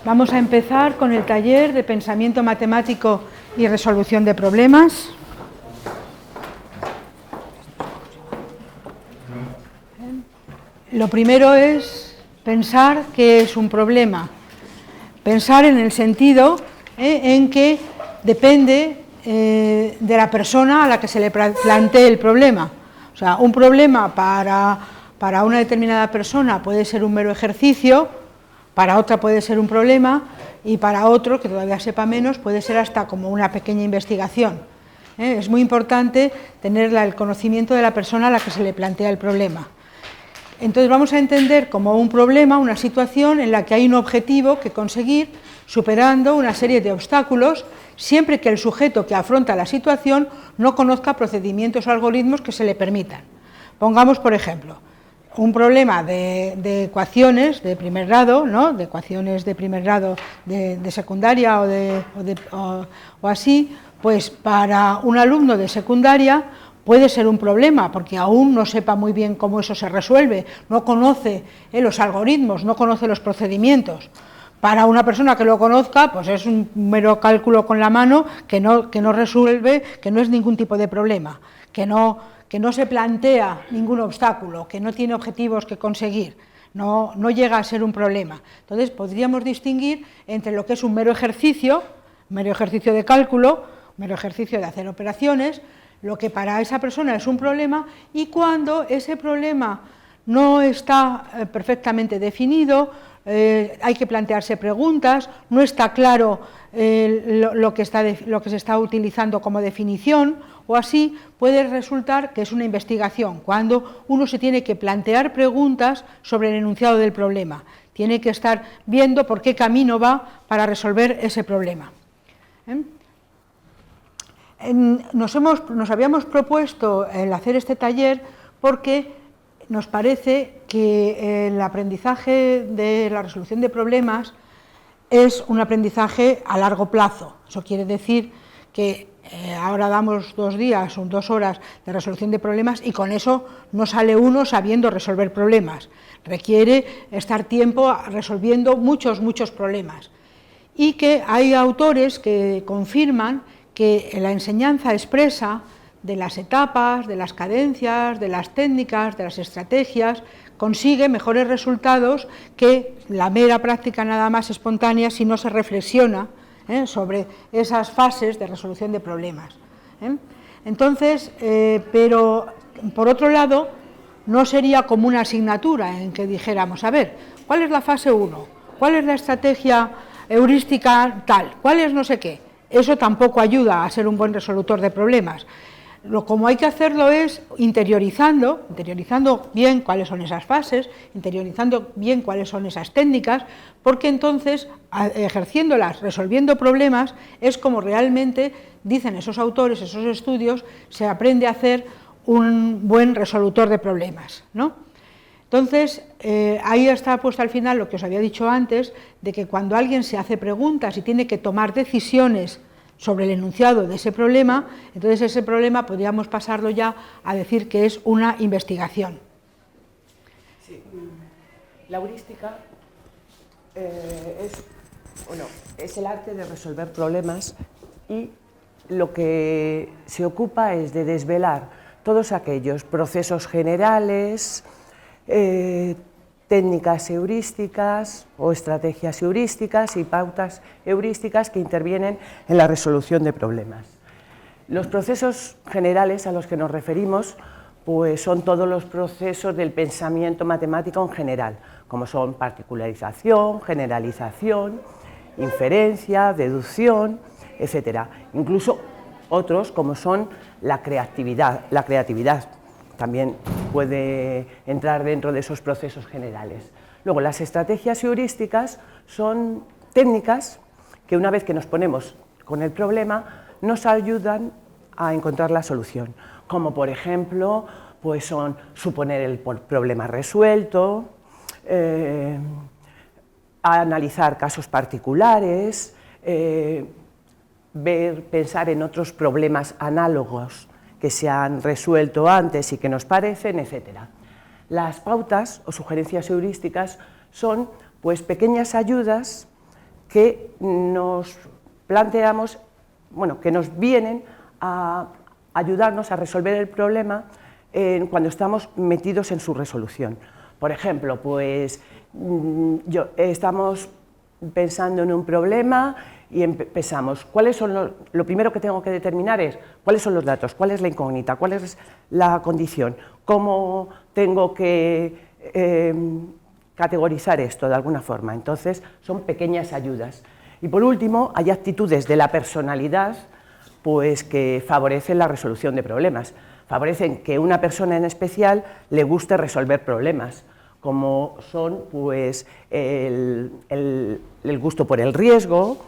Vamos a empezar con el taller de pensamiento matemático y resolución de problemas. Lo primero es pensar qué es un problema. Pensar en el sentido en que depende de la persona a la que se le plantee el problema. O sea, un problema para una determinada persona puede ser un mero ejercicio, para otra puede ser un problema y para otro, que todavía sepa menos, puede ser hasta como una pequeña investigación. Es muy importante tener el conocimiento de la persona a la que se le plantea el problema. Entonces vamos a entender como un problema, una situación en la que hay un objetivo que conseguir superando una serie de obstáculos, siempre que el sujeto que afronta la situación no conozca procedimientos o algoritmos que se le permitan. Pongamos, por ejemplo, un problema de ecuaciones de primer grado, ¿no? De ecuaciones de primer grado de secundaria o así, pues para un alumno de secundaria puede ser un problema, porque aún no sepa muy bien cómo eso se resuelve, no conoce los algoritmos, no conoce los procedimientos. Para una persona que lo conozca, pues es un mero cálculo con la mano que no resuelve, que no es ningún tipo de problema, que no se plantea ningún obstáculo, que no tiene objetivos que conseguir, no llega a ser un problema. Entonces podríamos distinguir entre lo que es un mero ejercicio de cálculo, mero ejercicio de hacer operaciones, lo que para esa persona es un problema, y cuando ese problema no está perfectamente definido, hay que plantearse preguntas, no está claro lo que se está utilizando como definición, o así puede resultar que es una investigación, cuando uno se tiene que plantear preguntas sobre el enunciado del problema, tiene que estar viendo por qué camino va para resolver ese problema. Nos habíamos propuesto el hacer este taller porque nos parece que el aprendizaje de la resolución de problemas es un aprendizaje a largo plazo. Eso quiere decir que ahora damos 2 días o 2 horas de resolución de problemas y con eso no sale uno sabiendo resolver problemas. Requiere estar tiempo resolviendo muchos problemas. Y que hay autores que confirman que la enseñanza expresa de las etapas, de las cadencias, de las técnicas, de las estrategias, consigue mejores resultados que la mera práctica nada más espontánea si no se reflexiona sobre esas fases de resolución de problemas. Entonces, pero por otro lado, no sería como una asignatura en que dijéramos, a ver, ¿cuál es la fase 1? ¿Cuál es la estrategia heurística tal? ¿Cuál es no sé qué? Eso tampoco ayuda a ser un buen resolutor de problemas. Como hay que hacerlo es interiorizando bien cuáles son esas fases, interiorizando bien cuáles son esas técnicas, porque entonces, ejerciéndolas, resolviendo problemas, es como realmente, dicen esos autores, esos estudios, se aprende a hacer un buen resolutor de problemas, ¿no? Entonces, ahí está puesto al final lo que os había dicho antes, de que cuando alguien se hace preguntas y tiene que tomar decisiones sobre el enunciado de ese problema, entonces ese problema podríamos pasarlo ya a decir que es una investigación. Sí. La heurística es el arte de resolver problemas y lo que se ocupa es de desvelar todos aquellos procesos generales, técnicas heurísticas o estrategias heurísticas y pautas heurísticas que intervienen en la resolución de problemas. Los procesos generales a los que nos referimos pues son todos los procesos del pensamiento matemático en general, como son particularización, generalización, inferencia, deducción, etc. Incluso otros como son la creatividad también puede entrar dentro de esos procesos generales. Luego, las estrategias heurísticas son técnicas que una vez que nos ponemos con el problema nos ayudan a encontrar la solución, como por ejemplo pues son suponer el problema resuelto, analizar casos particulares, pensar en otros problemas análogos que se han resuelto antes y que nos parecen, etc. Las pautas o sugerencias heurísticas son pues pequeñas ayudas que nos planteamos, bueno, que nos vienen a ayudarnos a resolver el problema cuando estamos metidos en su resolución. Por ejemplo, pues estamos pensando en un problema y empezamos, ¿cuáles son lo primero que tengo que determinar es cuáles son los datos, cuál es la incógnita, cuál es la condición, cómo tengo que categorizar esto de alguna forma? Entonces, son pequeñas ayudas. Y por último, hay actitudes de la personalidad pues, que favorecen la resolución de problemas, favorecen que una persona en especial le guste resolver problemas, como son pues, el gusto por el riesgo,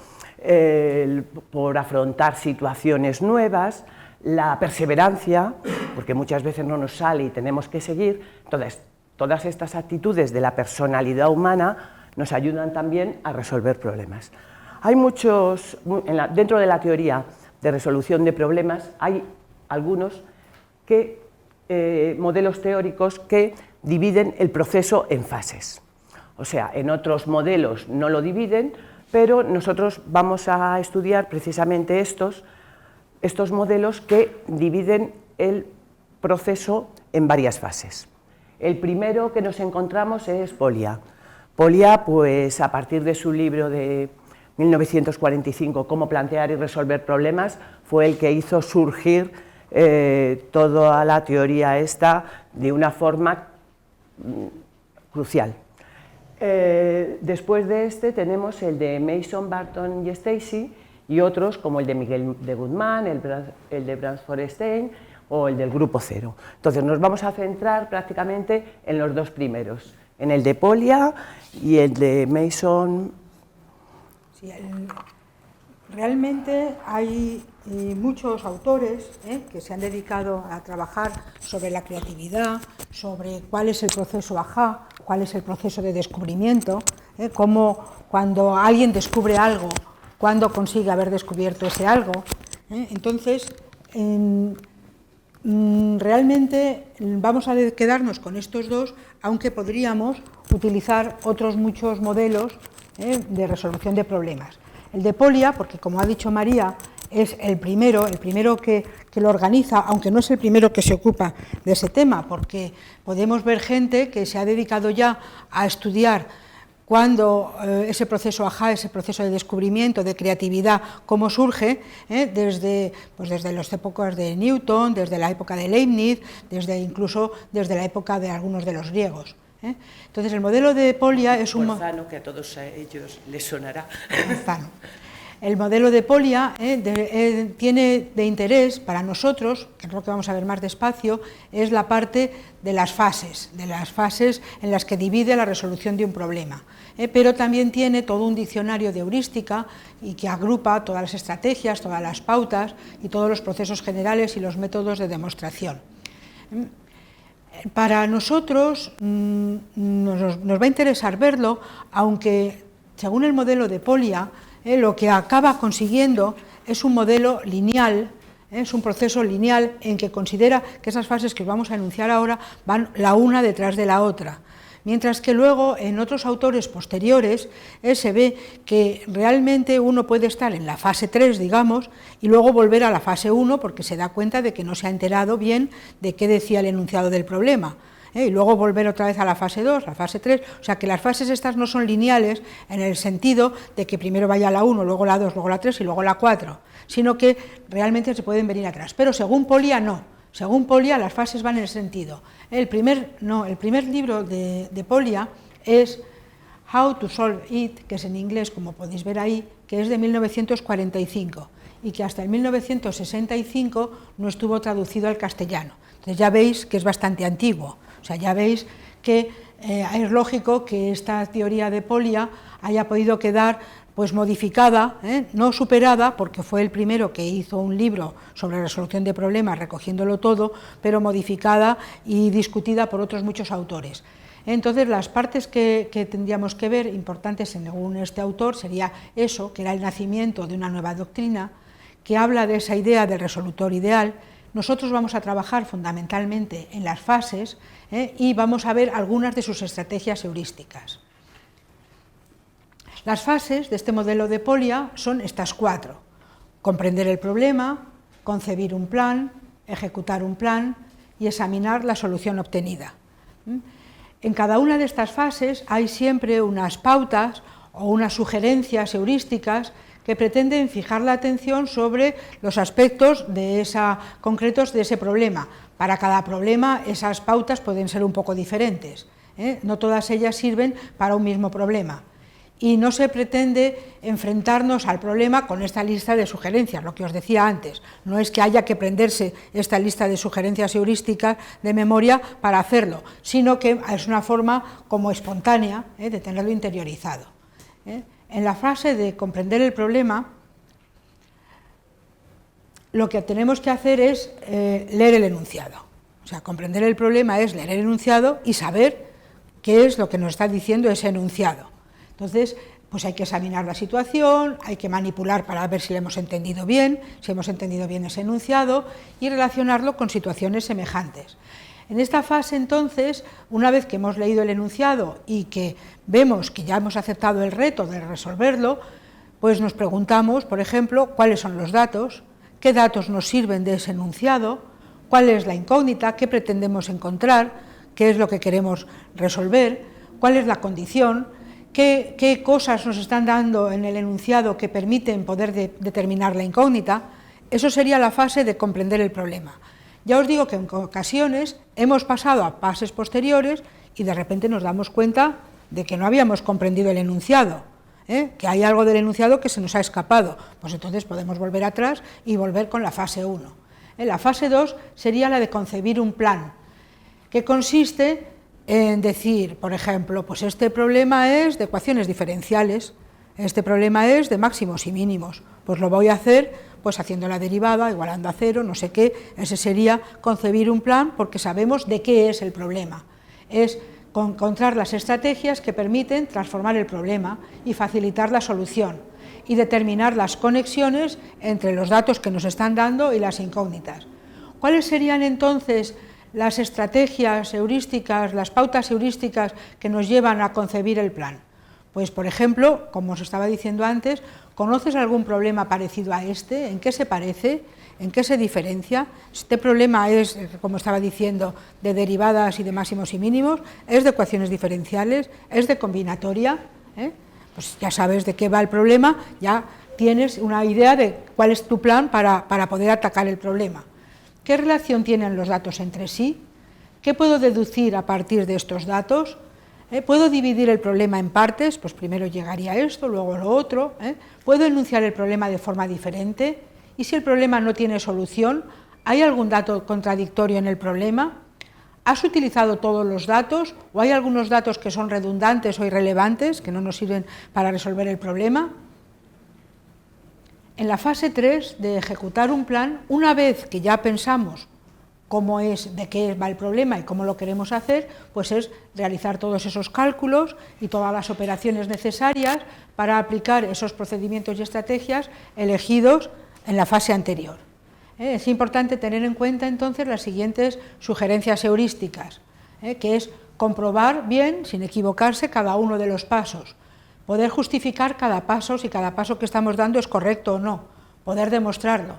por afrontar situaciones nuevas, la perseverancia, porque muchas veces no nos sale y tenemos que seguir. Todas estas actitudes de la personalidad humana nos ayudan también a resolver problemas. Hay muchos, dentro de la teoría de resolución de problemas, hay algunos modelos teóricos que dividen el proceso en fases. O sea, en otros modelos no lo dividen, pero nosotros vamos a estudiar precisamente estos modelos que dividen el proceso en varias fases. El primero que nos encontramos es Polya. Polya, pues a partir de su libro de 1945, Cómo plantear y resolver problemas, fue el que hizo surgir toda la teoría esta de una forma crucial. Después de este tenemos el de Mason, Barton y Stacey y otros como el de Miguel de Guzmán, el de Bransford Stein o el del Grupo Cero. Entonces nos vamos a centrar prácticamente en los dos primeros, en el de Polya y el de Mason. Sí, realmente hay muchos autores que se han dedicado a trabajar sobre la creatividad, sobre cuál es el proceso AHA, cuál es el proceso de descubrimiento, cómo cuando alguien descubre algo, cuándo consigue haber descubierto ese algo. Entonces, realmente vamos a quedarnos con estos dos, aunque podríamos utilizar otros muchos modelos de resolución de problemas. El de Polya, porque como ha dicho María, es el primero que lo organiza, aunque no es el primero que se ocupa de ese tema, porque podemos ver gente que se ha dedicado ya a estudiar cuando ese proceso AHA, ese proceso de descubrimiento, de creatividad, cómo surge, desde las épocas de Newton, desde la época de Leibniz, incluso desde la época de algunos de los griegos. Entonces el modelo de Polya es un... Bolzano, que a todos ellos les sonará. Bolzano. El modelo de Polya tiene de interés para nosotros, que es lo que vamos a ver más despacio, es la parte de las fases en las que divide la resolución de un problema. Pero también tiene todo un diccionario de heurística y que agrupa todas las estrategias, todas las pautas y todos los procesos generales y los métodos de demostración. Para nosotros nos va a interesar verlo, aunque según el modelo de Polya, lo que acaba consiguiendo es un modelo lineal, es un proceso lineal en que considera que esas fases que vamos a enunciar ahora van la una detrás de la otra, mientras que luego en otros autores posteriores se ve que realmente uno puede estar en la fase 3, digamos, y luego volver a la fase 1 porque se da cuenta de que no se ha enterado bien de qué decía el enunciado del problema. Y luego volver otra vez a la fase 2, la fase 3, o sea que las fases estas no son lineales en el sentido de que primero vaya la 1, luego la 2, luego la 3 y luego la 4, sino que realmente se pueden venir atrás, pero según Polya no, según Polya las fases van en el sentido. El primer libro de Polya es How to Solve It, que es en inglés, como podéis ver ahí, que es de 1945 y que hasta el 1965 no estuvo traducido al castellano. Entonces ya veis que es bastante antiguo. O sea, ya veis que es lógico que esta teoría de Polya haya podido quedar pues modificada, no superada, porque fue el primero que hizo un libro sobre resolución de problemas recogiéndolo todo, pero modificada y discutida por otros muchos autores. Entonces, las partes que tendríamos que ver, importantes según este autor, sería eso, que era el nacimiento de una nueva doctrina, que habla de esa idea del resolutor ideal. Nosotros vamos a trabajar fundamentalmente en las fases y vamos a ver algunas de sus estrategias heurísticas. Las fases de este modelo de Polya son estas 4: comprender el problema, concebir un plan, ejecutar un plan y examinar la solución obtenida. En cada una de estas fases hay siempre unas pautas o unas sugerencias heurísticas que pretenden fijar la atención sobre los aspectos concretos de ese problema. Para cada problema esas pautas pueden ser un poco diferentes, no todas ellas sirven para un mismo problema. Y no se pretende enfrentarnos al problema con esta lista de sugerencias, lo que os decía antes. No es que haya que aprenderse esta lista de sugerencias heurísticas de memoria para hacerlo, sino que es una forma como espontánea de tenerlo interiorizado. En la fase de comprender el problema, lo que tenemos que hacer es leer el enunciado. O sea, comprender el problema es leer el enunciado y saber qué es lo que nos está diciendo ese enunciado. Entonces, pues hay que examinar la situación, hay que manipular para ver si lo hemos entendido bien, si hemos entendido bien ese enunciado y relacionarlo con situaciones semejantes. En esta fase, entonces, una vez que hemos leído el enunciado y que vemos que ya hemos aceptado el reto de resolverlo, pues nos preguntamos, por ejemplo, cuáles son los datos, qué datos nos sirven de ese enunciado, cuál es la incógnita, qué pretendemos encontrar, qué es lo que queremos resolver, cuál es la condición, qué cosas nos están dando en el enunciado que permiten poder determinar la incógnita. Eso sería la fase de comprender el problema. Ya os digo que en ocasiones hemos pasado a fases posteriores y de repente nos damos cuenta de que no habíamos comprendido el enunciado, que hay algo del enunciado que se nos ha escapado. Pues entonces podemos volver atrás y volver con la fase 1. La fase 2 sería la de concebir un plan, que consiste en decir, por ejemplo, pues este problema es de ecuaciones diferenciales, este problema es de máximos y mínimos, pues lo voy a hacer pues haciendo la derivada, igualando a cero, no sé qué. Ese sería concebir un plan porque sabemos de qué es el problema. Es encontrar las estrategias que permiten transformar el problema y facilitar la solución y determinar las conexiones entre los datos que nos están dando y las incógnitas. ¿Cuáles serían entonces las estrategias heurísticas, las pautas heurísticas que nos llevan a concebir el plan? Pues, por ejemplo, como os estaba diciendo antes, ¿conoces algún problema parecido a este? ¿En qué se parece? ¿En qué se diferencia? Este problema es, como estaba diciendo, de derivadas y de máximos y mínimos, es de ecuaciones diferenciales, es de combinatoria. Pues ya sabes de qué va el problema, ya tienes una idea de cuál es tu plan para poder atacar el problema. ¿Qué relación tienen los datos entre sí? ¿Qué puedo deducir a partir de estos datos? ¿Puedo dividir el problema en partes? Pues primero llegaría esto, luego lo otro. ¿Puedo enunciar el problema de forma diferente? Y si el problema no tiene solución, ¿hay algún dato contradictorio en el problema? ¿Has utilizado todos los datos o hay algunos datos que son redundantes o irrelevantes, que no nos sirven para resolver el problema? En la fase 3 de ejecutar un plan, una vez que ya pensamos cómo es, de qué va el problema y cómo lo queremos hacer, pues es realizar todos esos cálculos y todas las operaciones necesarias para aplicar esos procedimientos y estrategias elegidos en la fase anterior. Es importante tener en cuenta entonces las siguientes sugerencias heurísticas, que es comprobar bien, sin equivocarse, cada uno de los pasos, poder justificar cada paso, si cada paso que estamos dando es correcto o no, poder demostrarlo.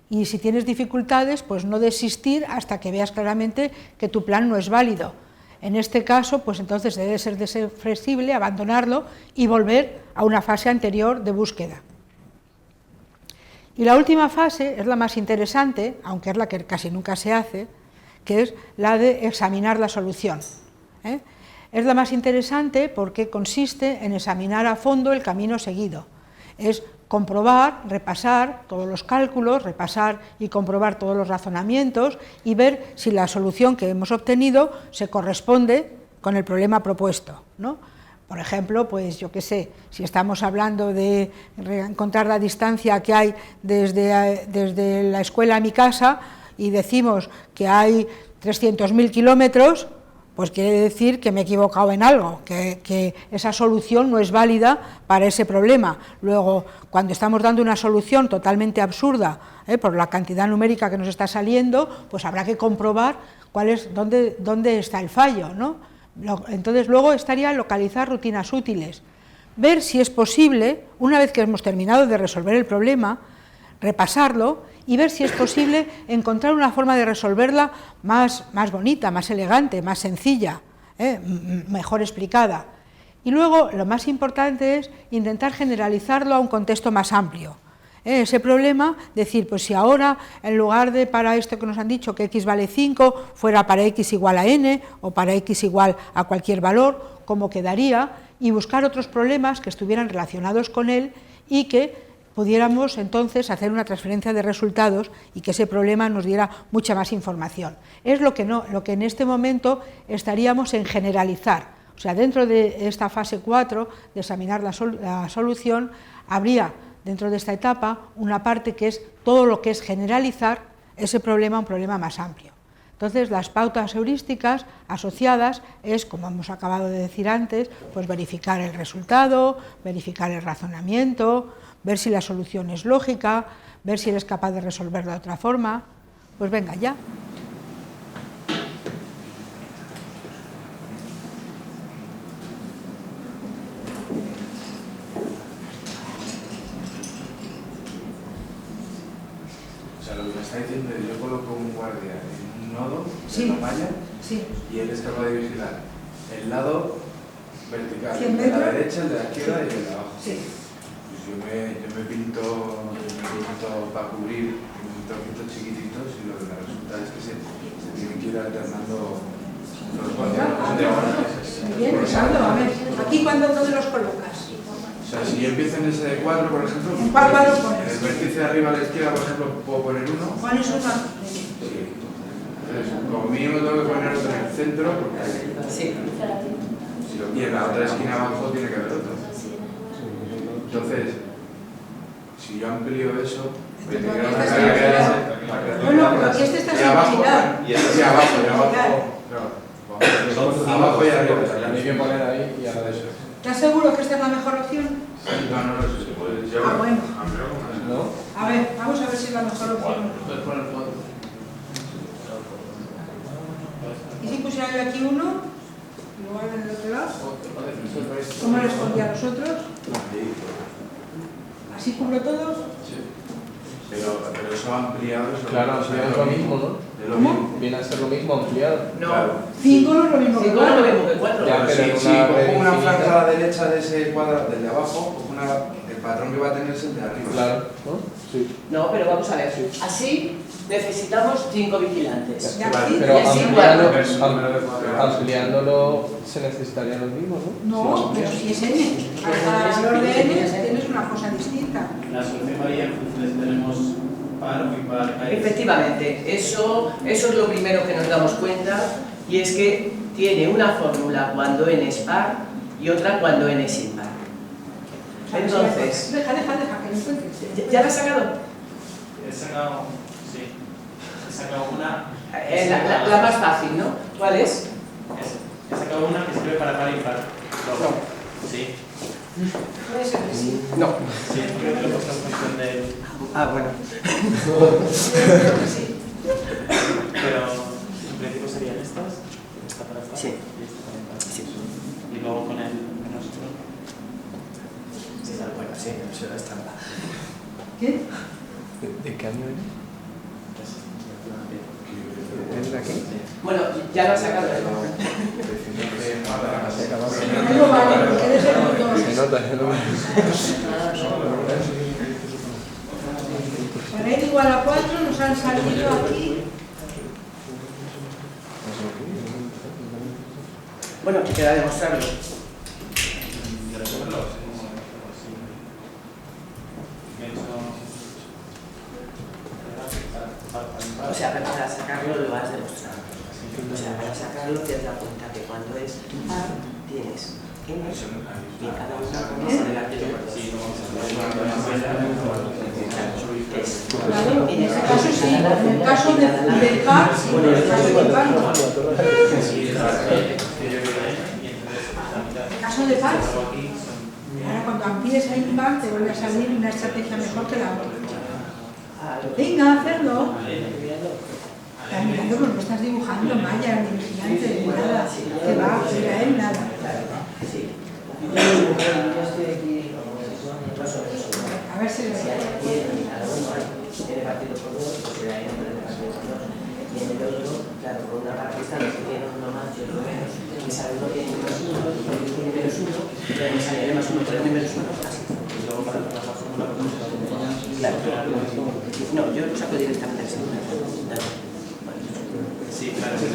Y si tienes dificultades, pues no desistir hasta que veas claramente que tu plan no es válido. En este caso, pues entonces debe ser flexible, abandonarlo y volver a una fase anterior de búsqueda. Y la última fase es la más interesante, aunque es la que casi nunca se hace, que es la de examinar la solución. Es la más interesante porque consiste en examinar a fondo el camino seguido. Es comprobar, repasar todos los cálculos, repasar y comprobar todos los razonamientos y ver si la solución que hemos obtenido se corresponde con el problema propuesto, ¿no? Por ejemplo, pues yo qué sé, si estamos hablando de encontrar la distancia que hay desde la escuela a mi casa y decimos que hay 300.000 kilómetros, pues quiere decir que me he equivocado en algo, que esa solución no es válida para ese problema. Luego, cuando estamos dando una solución totalmente absurda, por la cantidad numérica que nos está saliendo, pues habrá que comprobar dónde está el fallo, ¿no? Entonces luego estaría localizar rutinas útiles. ver si es posible, una vez que hemos terminado de resolver el problema, repasarlo y ver si es posible encontrar una forma de resolverla más bonita, más elegante, más sencilla, mejor explicada. Y luego, lo más importante es intentar generalizarlo a un contexto más amplio. Ese problema, decir, pues si ahora, en lugar de para esto que nos han dicho que x vale 5, fuera para x igual a n, o para x igual a cualquier valor, ¿cómo quedaría? Y buscar otros problemas que estuvieran relacionados con él y que pudiéramos entonces hacer una transferencia de resultados y que ese problema nos diera mucha más información. Es lo que en este momento estaríamos en generalizar. O sea, dentro de esta fase 4 de examinar la solución, habría dentro de esta etapa una parte que es todo lo que es generalizar ese problema a un problema más amplio. Entonces, las pautas heurísticas asociadas es, como hemos acabado de decir antes, pues verificar el resultado, verificar el razonamiento, ver si la solución es lógica, ver si eres capaz de resolverla de otra forma. Pues venga, ya. Lo que me está diciendo es, yo coloco un guardia en un nodo sí, de la malla sí, y él es capaz de vigilar el lado vertical, 100 el de la metros, derecha, el de la izquierda sí, y el de abajo. Sí. Pues yo me pinto para cubrir, me pinto trocitos chiquititos y lo que me resulta es que se tienen que ir alternando los guardias de ahora. Bien, Ricardo, a ver, aquí cuando dónde los colocas. O sea, si yo empiezo en ese de 4, por ejemplo, ¿En cuál cuadro pones? en el vértice de arriba a la izquierda, por ejemplo, puedo poner uno. Pones uno. Sí. Entonces, como mínimo tengo que poner otro en el centro, porque Sí. y en la otra esquina abajo tiene que haber otro. Entonces, si yo amplío eso, me tendría una carga que bueno, pero aquí este está sin vigilar. Y abajo, claro. Abajo y arriba. Hay que poner ahí y ahora de eso. ¿Estás seguro que esta es la mejor opción? No lo sé, se puede Ah, bueno. ¿No? A ver, vamos a ver si es la mejor opción. Puedes poner foto. ¿Y si pusiera yo aquí uno? Y luego en el otro lado. ¿Cómo les pondría a los otros? ¿Así cubro todos? Sí. Pero eso ampliado es Claro, es lo mismo, ¿no? Es lo mismo. Viene a ser lo mismo ampliado. No. Claro. 5 no es lo mismo que 5 no es lo 4. mismo que 4. Ya, pero si en si una cojo red una infinita. franja a la derecha de ese cuadrado, del de abajo, cojo el patrón que va a tener es el de arriba. Claro, ¿no? Sí. No, pero vamos a ver. Así necesitamos 5 vigilantes. Ya, Vale, sí, Pero y así ampliándolo se necesitarían los mismos, ¿no? No, pero si es n. Para cada valor de n tienes una cosa distinta. La solución varía en función de si tenemos par o impar. Efectivamente, eso es lo primero que nos damos cuenta, y es que tiene una fórmula cuando n es par y otra cuando n es impar. Entonces, Deja, que lo encuentres. ¿ya la has sacado? He sacado, sí, he sacado una. La más fácil, ¿no? ¿Cuál es? He sacado una que sirve para par e impar. Sí. Puede ser que sí. No. Sí, porque lo he puesto en función del. Ah, bueno. Sí. Pero en principio serían estas. Esta para par Sí. y esta para impar. Sí. Y luego con el menos uno. Bueno, sí, eso es trampa. ¿Qué? ¿De qué año eres? ¿Es de aquí? Bueno, ya lo has sacado. No vale, porque debe ser un dos. Se nota, se nota. Para n igual a 4 nos han salido aquí. Bueno, queda demostrarlo. O sea, para sacarlo lo has demostrado. O sea, para sacarlo te das cuenta que cuando es par tienes n y cada una con esa relación. Claro, en este caso sí, en el caso del par, sí, en el caso del par no. En el caso de par, ahora cuando amplíes a impar te vuelve a salir una estrategia mejor que la otra. Venga, hacerlo. Estás mirando porque no estás dibujando malla, ni vigilante, ni nada. Que va, mira él, nada. Sí. me sale n menos 1, n menos 1, entonces me sale n más 1 por n menos 1, así. Y luego para la fórmula, ¿cómo se Claro, no, yo lo saco directamente así. Sí, claro, sí.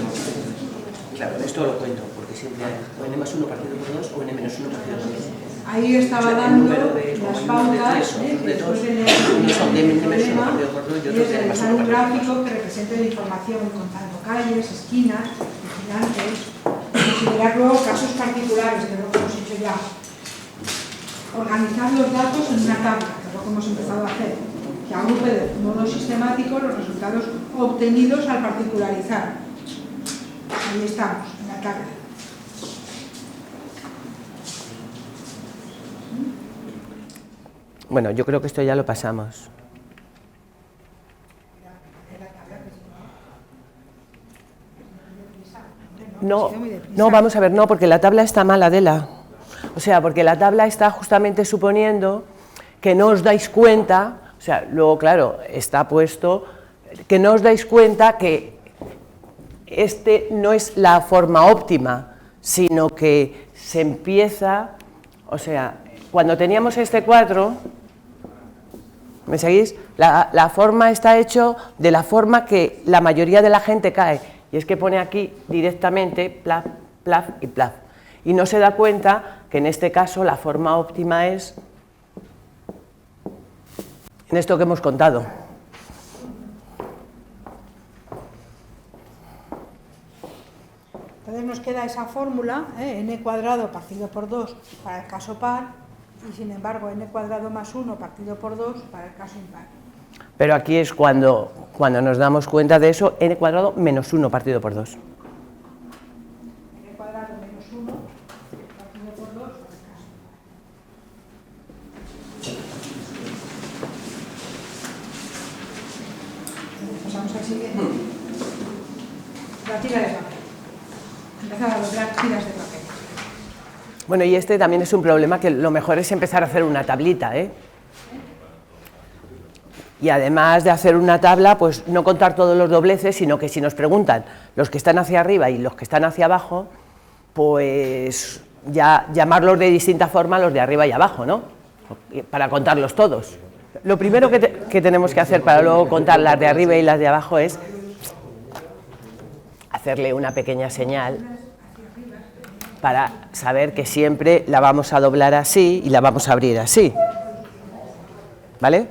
Claro, esto lo cuento, porque siempre hay o n más 1 partido por 2 o n menos 1 partido por 2. Ahí estaba dando las pautas, que después de leer el problema, es realizar un gráfico que represente la información contando calles, esquinas, vigilantes, considerar luego casos particulares, que es lo que hemos hecho ya. Organizar los datos en una tabla, que es lo que hemos empezado a hacer, que agrupe de modo sistemático los resultados obtenidos al particularizar. Ahí estamos, en la tabla. Bueno, yo creo que esto ya lo pasamos. No, vamos a ver, no, porque la tabla está mal, Adela. O sea, porque la tabla está justamente suponiendo que no os dais cuenta, o sea, luego, claro, está puesto, que no os dais cuenta que este no es la forma óptima, sino que se empieza, o sea, cuando teníamos este 4, ¿me seguís? La forma está hecho de la forma que la mayoría de la gente cae, y es que pone aquí directamente plaf, plaf y plaf, y no se da cuenta que en este caso la forma óptima es en esto que hemos contado. Entonces nos queda esa fórmula, n cuadrado partido por 2 para el caso par, y sin embargo n cuadrado más 1 partido por 2 para el caso impar. Pero aquí es cuando nos damos cuenta de eso, n cuadrado menos 1 partido por 2. N cuadrado menos 1 partido por 2 para el caso impar. Pasamos al siguiente. La tira de papel. Empezar a doblar tiras de papel. Bueno, y este también es un problema que lo mejor es empezar a hacer una tablita, ¿eh? Y además de hacer una tabla, pues no contar todos los dobleces, sino que si nos preguntan los que están hacia arriba y los que están hacia abajo, pues ya llamarlos de distinta forma los de arriba y abajo, ¿no? Para contarlos todos. Lo primero que tenemos que hacer para luego contar las de arriba y las de abajo es hacerle una pequeña señal para saber que siempre la vamos a doblar así y la vamos a abrir así, ¿vale?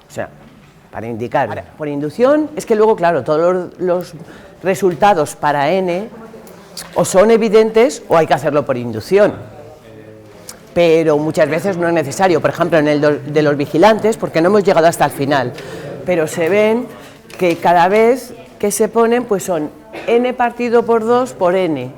O sea, para indicar, por inducción, es que luego, claro, todos los resultados para n o son evidentes o hay que hacerlo por inducción, pero muchas veces no es necesario. Por ejemplo, en el de los vigilantes, porque no hemos llegado hasta el final, pero se ven que cada vez que se ponen, pues son n partido por 2 por n,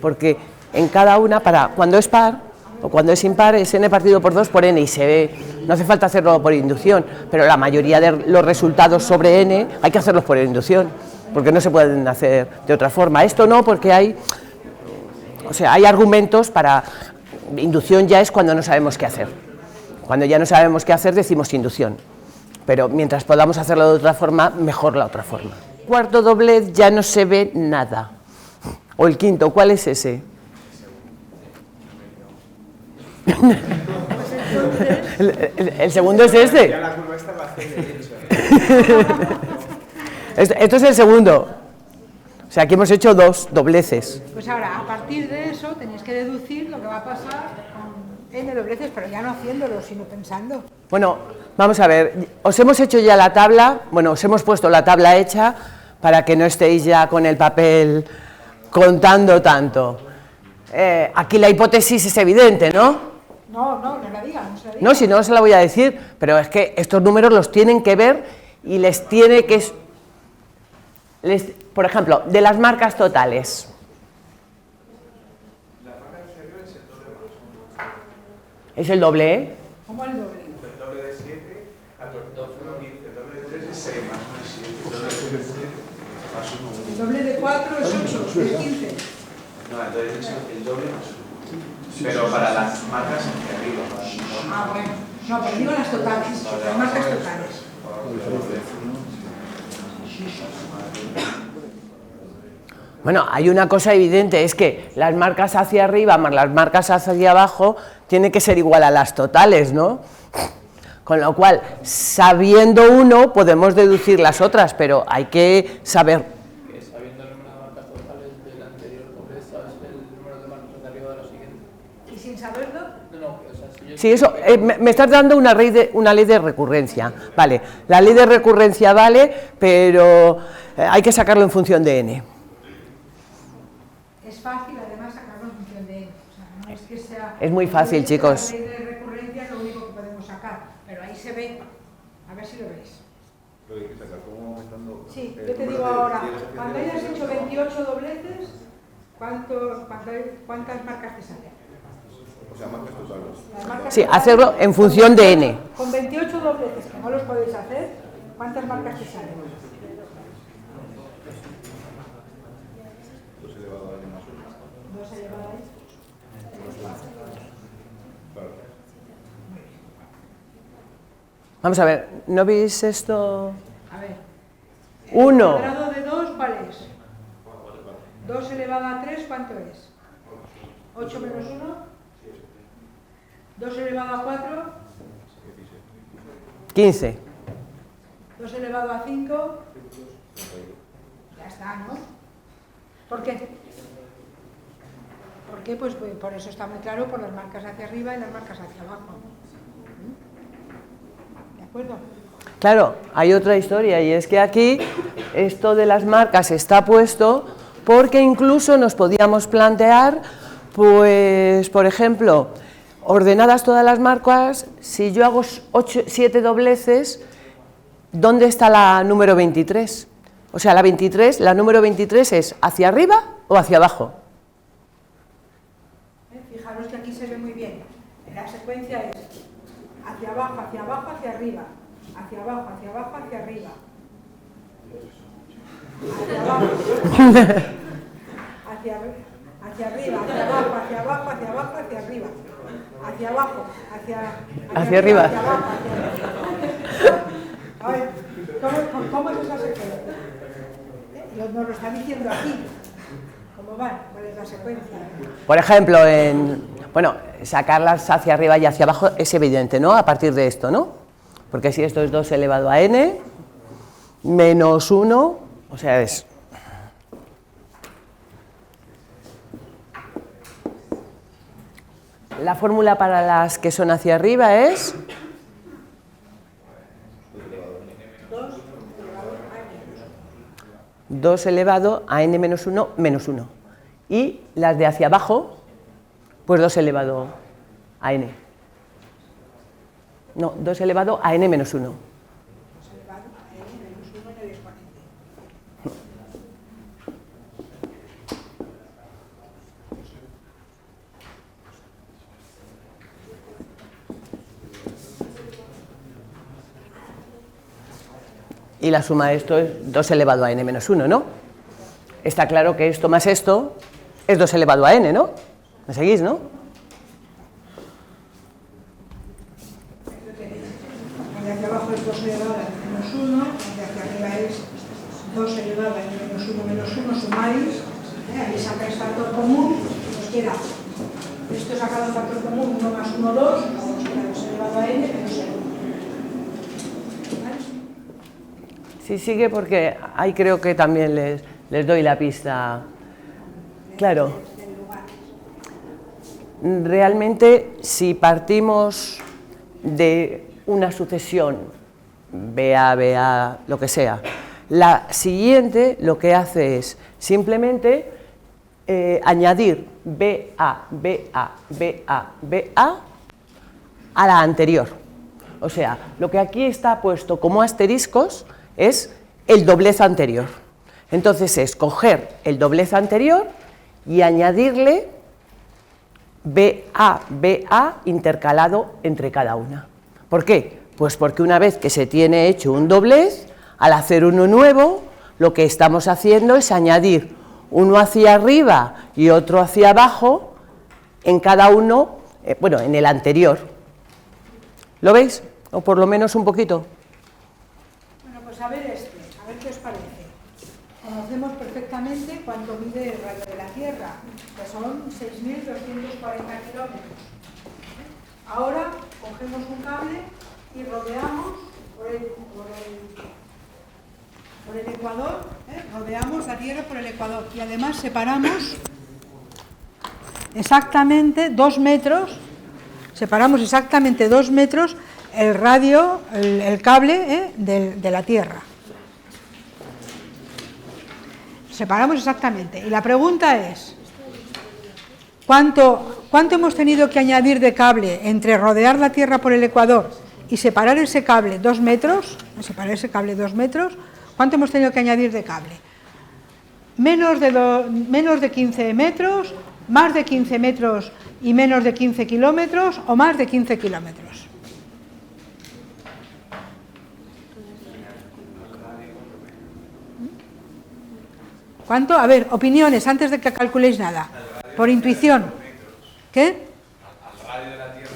porque en cada una, para cuando es par o cuando es impar, es n partido por 2 por n, y se ve, no hace falta hacerlo por inducción, pero la mayoría de los resultados sobre n hay que hacerlos por inducción, porque no se pueden hacer de otra forma. Esto no, porque hay argumentos para inducción. Ya es cuando no sabemos qué hacer. Cuando ya no sabemos qué hacer, decimos inducción, pero mientras podamos hacerlo de otra forma, mejor la otra forma. Cuarto doblez ya no se ve nada. O el quinto, ¿cuál es ese? El segundo es este. Esto es el segundo. O sea, aquí hemos hecho 2 dobleces. Pues ahora, a partir de eso, tenéis que deducir lo que va a pasar con n dobleces, pero ya no haciéndolo, sino pensando. Bueno, vamos a ver. Os hemos hecho ya la tabla. Bueno, os hemos puesto la tabla hecha para que no estéis ya con el papel contando tanto. Aquí la hipótesis es evidente, ¿no? No la diga, no se la diga. No, si no se la voy a decir, pero es que estos números los tienen que ver y les tiene que... por ejemplo, de las marcas totales. La marca inferior es el doble más 1. ¿Es el doble, eh? ¿Cómo el doble? El doble de 7, 14, 15, el doble de 3 es 6 más 1 es 7, el doble de 7 más 1 El doble de 4 es 8, es 15. No, entonces es el doble más 1. Pero para las marcas hacia arriba. Bueno. No, pero digo las totales, las marcas totales. Bueno, hay una cosa evidente, es que las marcas hacia arriba más las marcas hacia abajo tienen que ser igual a las totales, ¿no? Con lo cual, sabiendo uno, podemos deducir las otras, pero hay que saber. Sabiendo el número de marcas totales del anterior doblez, ¿sabes el número de marcas de arriba de la siguiente? ¿Y sin saberlo? No, o sea, si yo... Sí, eso, me estás dando una ley de recurrencia, vale, la ley de recurrencia vale, pero hay que sacarlo en función de n. Es fácil, además, sacarlo en función de n. O sea, no es que sea... Es muy fácil, chicos. La ley de recurrencia es lo único que podemos sacar, pero ahí se ve. A ver si lo veis. Lo hay que sacar como aumentando... Sí, yo te digo ahora, cuando hayas hecho 28 dobleces, ¿cuántas marcas te salen? O sea, marcas totales. Las marcas Sí, totales, hacerlo en función de n. Con 28 dobleces, que no los podéis hacer, ¿cuántas marcas te salen? 2 elevado a n más 1. 2 elevado a n. Claro. Vamos a ver, ¿no veis esto? A ver. 1. ¿El cuadrado de 2 cuál es? 2 elevado a 3, ¿cuánto es? 8 menos 1. 2 elevado a 4. 15. 2 elevado a 5. Ya está, ¿no? ¿Por qué? ¿Por qué? Pues por eso está muy claro, por las marcas hacia arriba y las marcas hacia abajo. ¿De acuerdo? Claro, hay otra historia y es que aquí esto de las marcas está puesto porque incluso nos podíamos plantear, pues, por ejemplo, ordenadas todas las marcas, si yo hago 7 dobleces, ¿dónde está la número 23? O sea, la número 23 es hacia arriba o hacia abajo. Fijaros que aquí se ve muy bien. La secuencia es hacia abajo, hacia abajo, hacia arriba. Hacia abajo, hacia abajo, hacia arriba. Hacia abajo. Hacia arriba, hacia abajo, hacia abajo, hacia abajo, hacia arriba. Hacia abajo, hacia arriba. Hacia abajo, hacia arriba. A ver, ¿cómo es esa secuencia? Nos lo está diciendo aquí. ¿Cómo va? ¿Cuál es la secuencia? Por ejemplo, bueno, sacarlas hacia arriba y hacia abajo es evidente, ¿no? A partir de esto, ¿no? Porque si esto es 2 elevado a n, menos 1, o sea, es... La fórmula para las que son hacia arriba es... 2 elevado a n menos 1, menos 1. Y las de hacia abajo, pues 2 elevado a n. No, 2 elevado a n menos 1. 2 elevado a n menos 1 en el exponente. Y la suma de esto es 2 elevado a n menos 1, ¿no? Está claro que esto más esto es 2 elevado a n, ¿no? ¿Me seguís, no? De hacia abajo es 2 elevado a n menos 1, de hacia arriba es 2 elevado a n menos 1, sumáis, ahí sacáis factor común, os queda esto sacado el factor común, 1 más 1, 2, os queda 2 elevado a n menos 1. Sí, sigue porque ahí creo que también les doy la pista. Claro. Realmente, si partimos de una sucesión, BA, lo que sea, la siguiente lo que hace es simplemente añadir BA a la anterior. O sea, lo que aquí está puesto como asteriscos es el doblez anterior. Entonces es coger el doblez anterior y añadirle BA intercalado entre cada una. ¿Por qué? Pues porque una vez que se tiene hecho un doblez, al hacer uno nuevo, lo que estamos haciendo es añadir uno hacia arriba y otro hacia abajo en cada uno, bueno, en el anterior. ¿Lo veis? O por lo menos un poquito. Bueno, pues a ver a ver qué os parece. Como conocemos perfectamente cuánto mide el radio de la Tierra, que son 6.240 kilómetros. Ahora cogemos un cable y rodeamos por el ecuador, rodeamos la Tierra por el ecuador y además separamos exactamente 2 metros, el radio, el cable de la Tierra. Separamos exactamente. Y la pregunta es, ¿cuánto hemos tenido que añadir de cable entre rodear la Tierra por el ecuador y separar ese cable 2 metros? ¿Cuánto hemos tenido que añadir de cable? Menos de 15 metros, más de 15 metros y menos de 15 kilómetros o más de 15 kilómetros. ¿Cuánto? A ver, opiniones, antes de que calculéis nada. Por intuición. ¿Qué? Al radio de la Tierra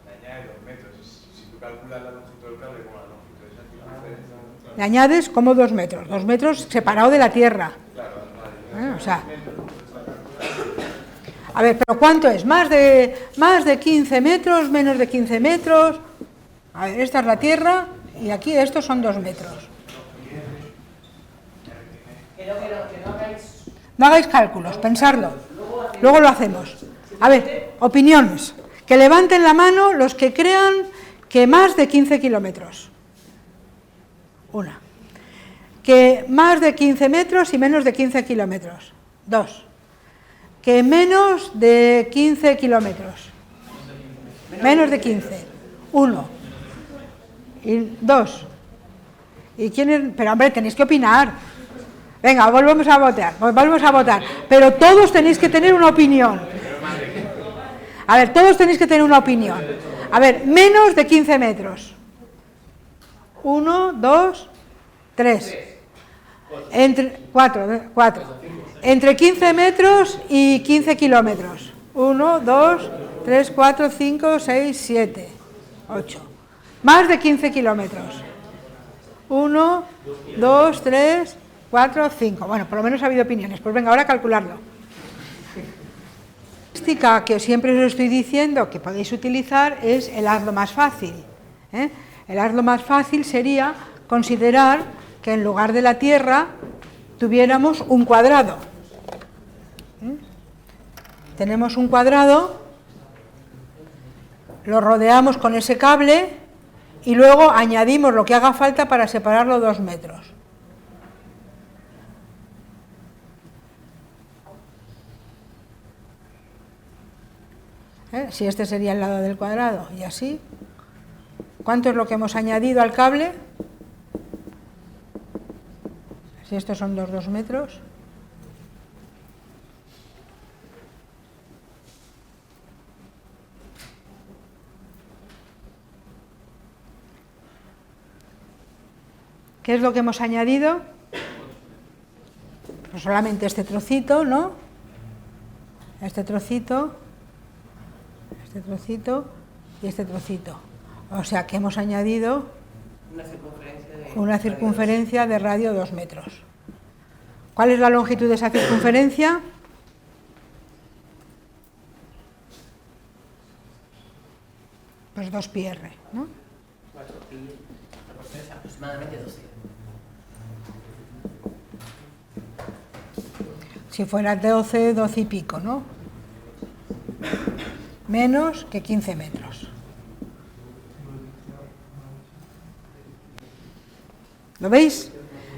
le añade 2 metros. Si tú calculas la longitud del cable como la longitud de esa circunferencia... Le añades como 2 metros. 2 metros separado de la Tierra. Claro, al radio. O sea... A ver, ¿pero cuánto es? ¿Más de 15 metros? ¿Menos de 15 metros? A ver, esta es la Tierra y aquí estos son 2 metros. No hagáis cálculos, pensarlo. Luego lo hacemos. A ver, opiniones. Que levanten la mano los que crean que más de 15 kilómetros. Una. Que más de 15 metros y menos de 15 kilómetros. 2. Que menos de 15 kilómetros. Menos de 15. 1. Y 2. ¿Y quién es? Pero hombre, tenéis que opinar. Venga, volvemos a votar. Pero todos tenéis que tener una opinión. A ver, todos tenéis que tener una opinión. A ver, menos de 15 metros. 1, 2, 3. Entre 4. Entre 15 metros y 15 kilómetros. 1, 2, 3, 4, 5, 6, 7, 8. Más de 15 kilómetros. 1, 2, 3, 4, 5. Bueno, por lo menos ha habido opiniones. Pues venga, ahora a calcularlo. La estadística que siempre os estoy diciendo que podéis utilizar es el hazlo más fácil. El hazlo más fácil sería considerar que en lugar de la Tierra tuviéramos un cuadrado. Tenemos un cuadrado, lo rodeamos con ese cable y luego añadimos lo que haga falta para separarlo 2 metros. Si este sería el lado del cuadrado y así. ¿Cuánto es lo que hemos añadido al cable? Si estos son 2 metros. ¿Qué es lo que hemos añadido? Pues solamente este trocito, ¿no? Este trocito y este trocito. O sea que hemos añadido una circunferencia de radio 2 metros. ¿Cuál es la longitud de esa circunferencia? Pues 2πr, ¿no? 4π, aproximadamente 12. Si fuera 12 y pico, ¿no? Menos que 15 metros. ¿Lo veis?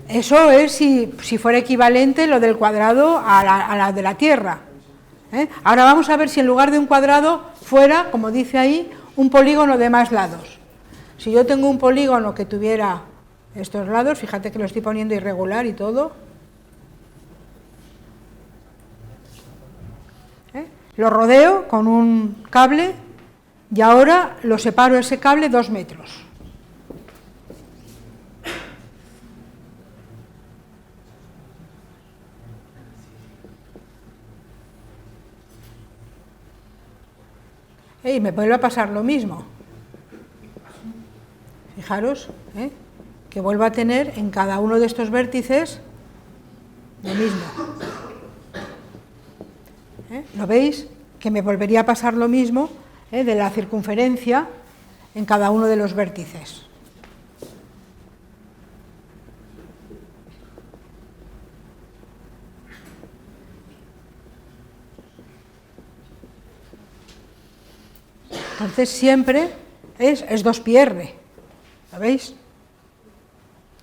Eso es si fuera equivalente lo del cuadrado a la de la Tierra. Ahora vamos a ver si en lugar de un cuadrado fuera, como dice ahí, un polígono de más lados. Si yo tengo un polígono que tuviera estos lados, fíjate que lo estoy poniendo irregular y todo. Lo rodeo con un cable y ahora lo separo ese cable 2 metros. Y me vuelve a pasar lo mismo. Fijaros, que vuelvo a tener en cada uno de estos vértices lo mismo. ¿Lo veis? Que me volvería a pasar lo mismo de la circunferencia en cada uno de los vértices. Entonces siempre es 2πr, ¿lo veis?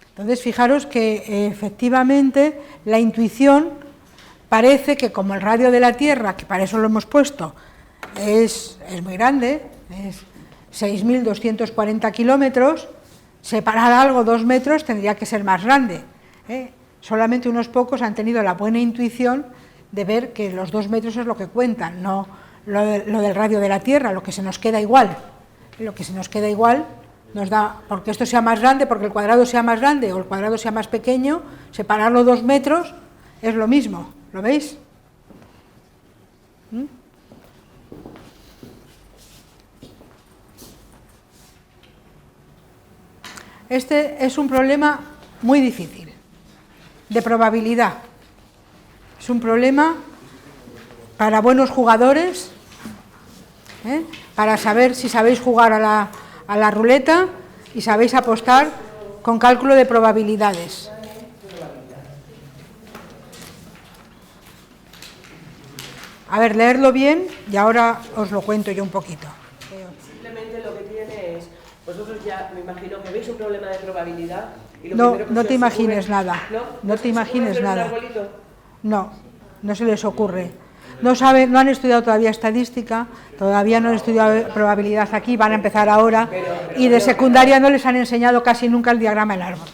Entonces fijaros que efectivamente la intuición parece que como el radio de la Tierra, que para eso lo hemos puesto, es muy grande, es 6.240 kilómetros, separar algo 2 metros tendría que ser más grande. Solamente unos pocos han tenido la buena intuición de ver que los 2 metros es lo que cuentan, no lo del radio de la Tierra, lo que se nos queda igual. Lo que se nos queda igual nos da, porque esto sea más grande, porque el cuadrado sea más grande o el cuadrado sea más pequeño, separarlo 2 metros es lo mismo, ¿lo veis? Este es un problema muy difícil, de probabilidad. Es un problema para buenos jugadores, para saber si sabéis jugar a la ruleta y sabéis apostar con cálculo de probabilidades. A ver, leerlo bien y ahora os lo cuento yo un poquito. Simplemente lo que tiene es, vosotros ya me imagino que veis un problema de probabilidad y lo No, primero que no se te os imagines ocurre, nada. No te imagines hacer un nada. arbolito. No se les ocurre. No han estudiado todavía estadística, todavía no han estudiado probabilidad aquí, van a empezar ahora, y de secundaria no les han enseñado casi nunca el diagrama en árbol.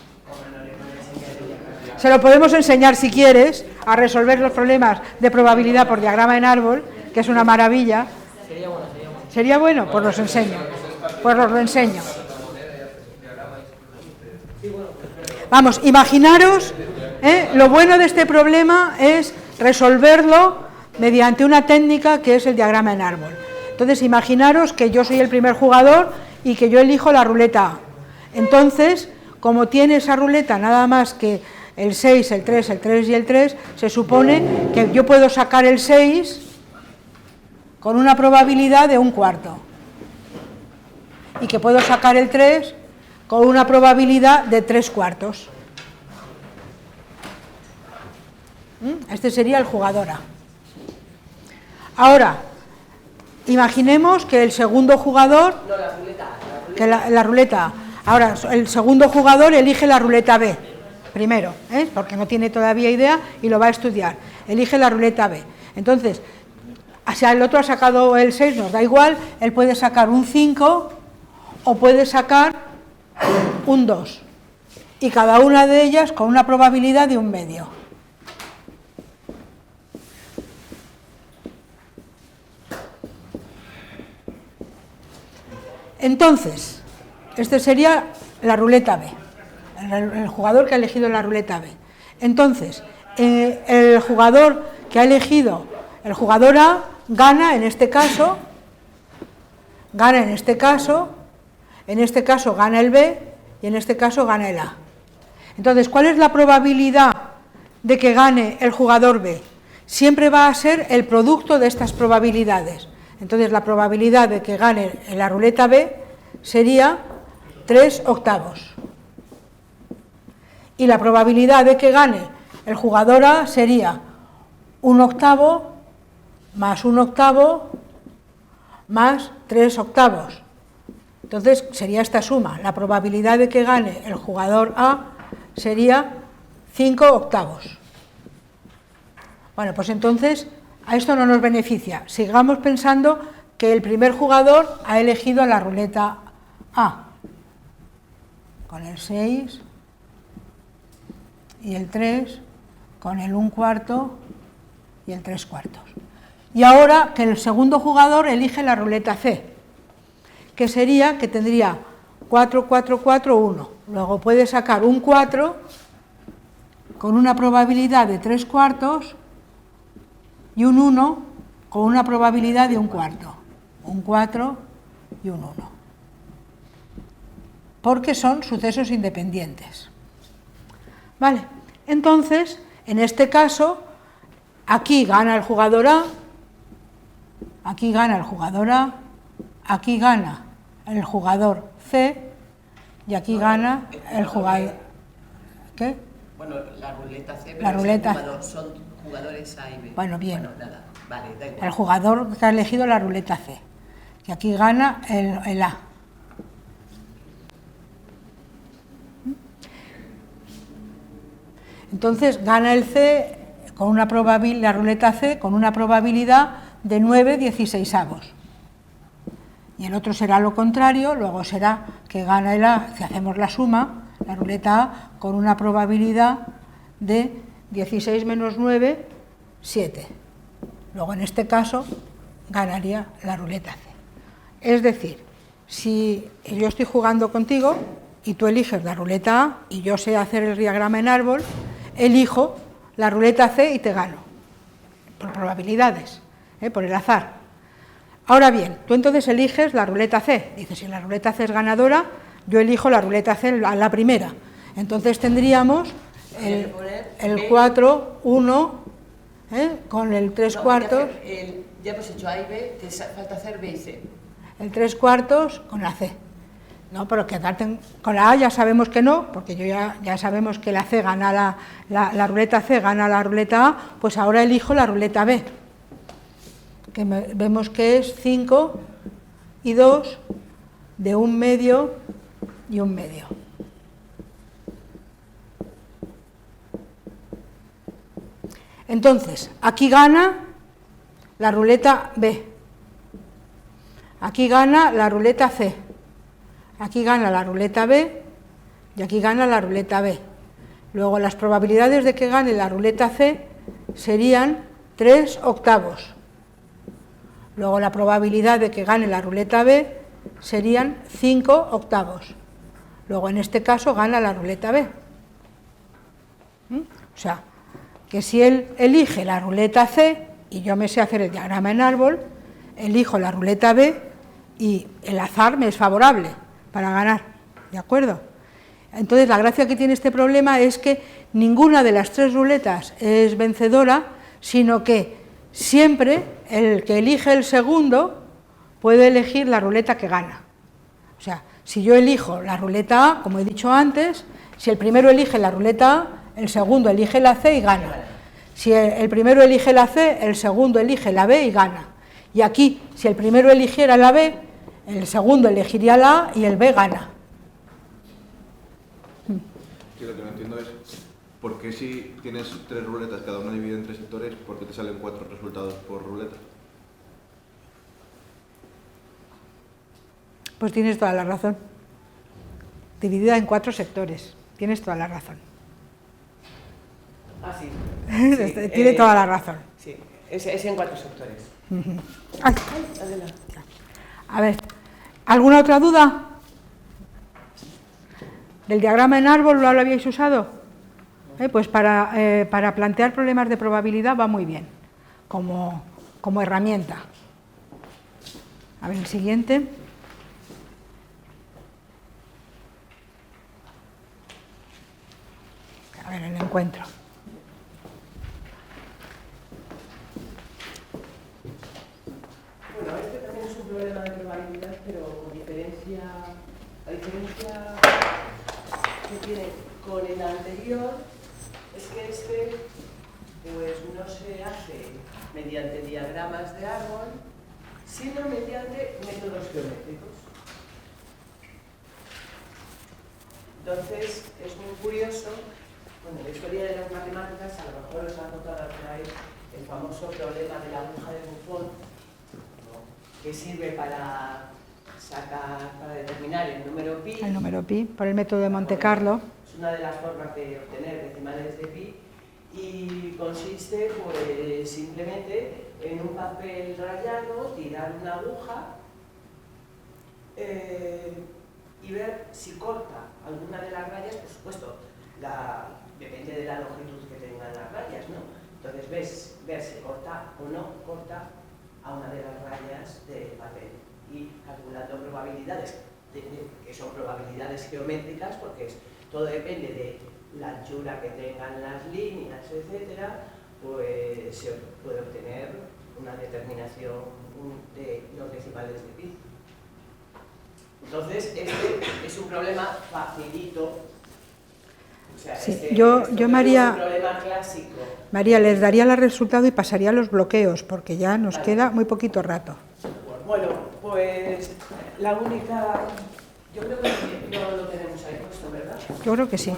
Se lo podemos enseñar si quieres a resolver los problemas de probabilidad por diagrama en árbol, que es una maravilla. ¿Sería bueno? Pues los enseño. Pues os lo enseño. Vamos, imaginaros, lo bueno de este problema es resolverlo mediante una técnica que es el diagrama en árbol. Entonces, imaginaros que yo soy el primer jugador y que yo elijo la ruleta A. Entonces, como tiene esa ruleta nada más que el 6, el 3, el 3 y el 3, se supone que yo puedo sacar el 6 con una probabilidad de 1/4 y que puedo sacar el 3 con una probabilidad de 3/4. Este sería el jugador A. Ahora, imaginemos que el segundo jugador, que la ruleta A. Ahora, el segundo jugador elige la ruleta B, primero, porque no tiene todavía idea y lo va a estudiar. Elige la ruleta B. Entonces, si el otro ha sacado el 6, nos da igual, él puede sacar un 5 o puede sacar un 2. Y cada una de ellas con una probabilidad de 1/2. Entonces, este sería la ruleta B, el jugador que ha elegido la ruleta B. Entonces, el jugador que ha elegido el jugador A gana en este caso, gana el B y en este caso gana el A. Entonces, ¿cuál es la probabilidad de que gane el jugador B? Siempre va a ser el producto de estas probabilidades. Entonces, la probabilidad de que gane la ruleta B sería 3/8. Y la probabilidad de que gane el jugador A sería 1/8 más 1/8 más 3/8. Entonces, sería esta suma. La probabilidad de que gane el jugador A sería 5/8. Bueno, pues entonces a esto no nos beneficia. Sigamos pensando que el primer jugador ha elegido la ruleta A, con el 6 y el 3, con el 1/4 y el 3/4. Y ahora que el segundo jugador elige la ruleta C, que sería que tendría 4, 4, 4, 1. Luego puede sacar un 4 con una probabilidad de 3/4 y un 1 con una probabilidad de 1/4. Un 4 y un 1. Porque son sucesos independientes. Vale, entonces, En este caso, aquí gana el jugador A, aquí gana el jugador A, aquí gana el jugador C y aquí gana el jugador... ¿Qué? Bueno, la ruleta C, La pero ruleta. son jugadores A y B. Bueno, bien. Bueno, nada, vale, da igual. El jugador que ha elegido la ruleta C, que aquí gana el A. Entonces gana el C con una la ruleta C con una probabilidad de 9/16. Y el otro será lo contrario, luego será que gana el A, si hacemos la suma, la ruleta A, con una probabilidad de 16 menos 9, 7. Luego en este caso ganaría la ruleta C. Es decir, si yo estoy jugando contigo y tú eliges la ruleta A y yo sé hacer el diagrama en árbol, elijo la ruleta C y te gano, por probabilidades, por el azar. Ahora bien, tú entonces eliges la ruleta C, dices, si la ruleta C es ganadora, yo elijo la ruleta C, la primera. Entonces tendríamos el 4, 1, con el 3 cuartos. Ya hemos hecho A y B, te falta hacer B y C. El 3 cuartos con la C. No, pero quedarte con la A ya sabemos que no, porque ya sabemos que la C gana la ruleta C gana la ruleta A, pues ahora elijo la ruleta B, que vemos que es 5 y 2 de 1 medio y 1 medio. Entonces, aquí gana la ruleta B, aquí gana la ruleta C, aquí gana la ruleta B y aquí gana la ruleta B. Luego las probabilidades de que gane la ruleta C serían 3 octavos. Luego la probabilidad de que gane la ruleta B serían 5 octavos. Luego en este caso gana la ruleta B. O sea, que si él elige la ruleta C y yo me sé hacer el diagrama en árbol, elijo la ruleta B y el azar me es favorable para ganar, ¿de acuerdo? Entonces la gracia que tiene este problema es que ninguna de las 3 ruletas es vencedora, sino que siempre el que elige el segundo puede elegir la ruleta que gana. O sea, si yo elijo la ruleta A, como he dicho antes, si el primero elige la ruleta A, el segundo elige la C y gana. Si el primero elige la C, el segundo elige la B y gana. Y aquí, si el primero eligiera la B, el segundo elegiría la A y el B gana. Sí, lo que no entiendo es por qué si tienes 3 ruletas, cada una dividida en 3 sectores, ¿por qué te salen 4 resultados por ruleta? Pues tienes toda la razón. Dividida en 4 sectores. Tienes toda la razón. Ah, sí. Tiene toda la razón. Sí, es en 4 sectores. Ay. Adelante. A ver, ¿alguna otra duda? ¿Del diagrama en árbol lo habíais usado? Pues para plantear problemas de probabilidad va muy bien, como herramienta. A ver, el siguiente. A ver, el encuentro. Bueno, este también es un problema de probabilidad, pero la diferencia que tiene con el anterior es que este pues no se hace mediante diagramas de árbol, sino mediante métodos geométricos. Entonces es muy curioso, bueno, la historia de las matemáticas, a lo mejor os han notado por ahí el famoso problema de la aguja de Buffon, que sirve para determinar el número pi. El número pi, por el método de Monte Carlo. Es una de las formas de obtener decimales de pi y consiste pues simplemente en un papel rayado, tirar una aguja y ver si corta alguna de las rayas, por supuesto, depende de la longitud que tengan las rayas, ¿no? Entonces ver si corta o no corta a una de las rayas del papel y calculando probabilidades, que son probabilidades geométricas, porque todo depende de la anchura que tengan las líneas, etcétera, pues se puede obtener una determinación de los decimales de pi. Entonces, este es un problema facilito. O sea, Sí, este yo María, es un problema clásico. María, les daría el resultado y pasaría a los bloqueos, porque ya nos queda muy poquito rato. Bueno, pues la única... Yo creo que no lo tenemos ahí puesto, ¿verdad? Yo creo que sí.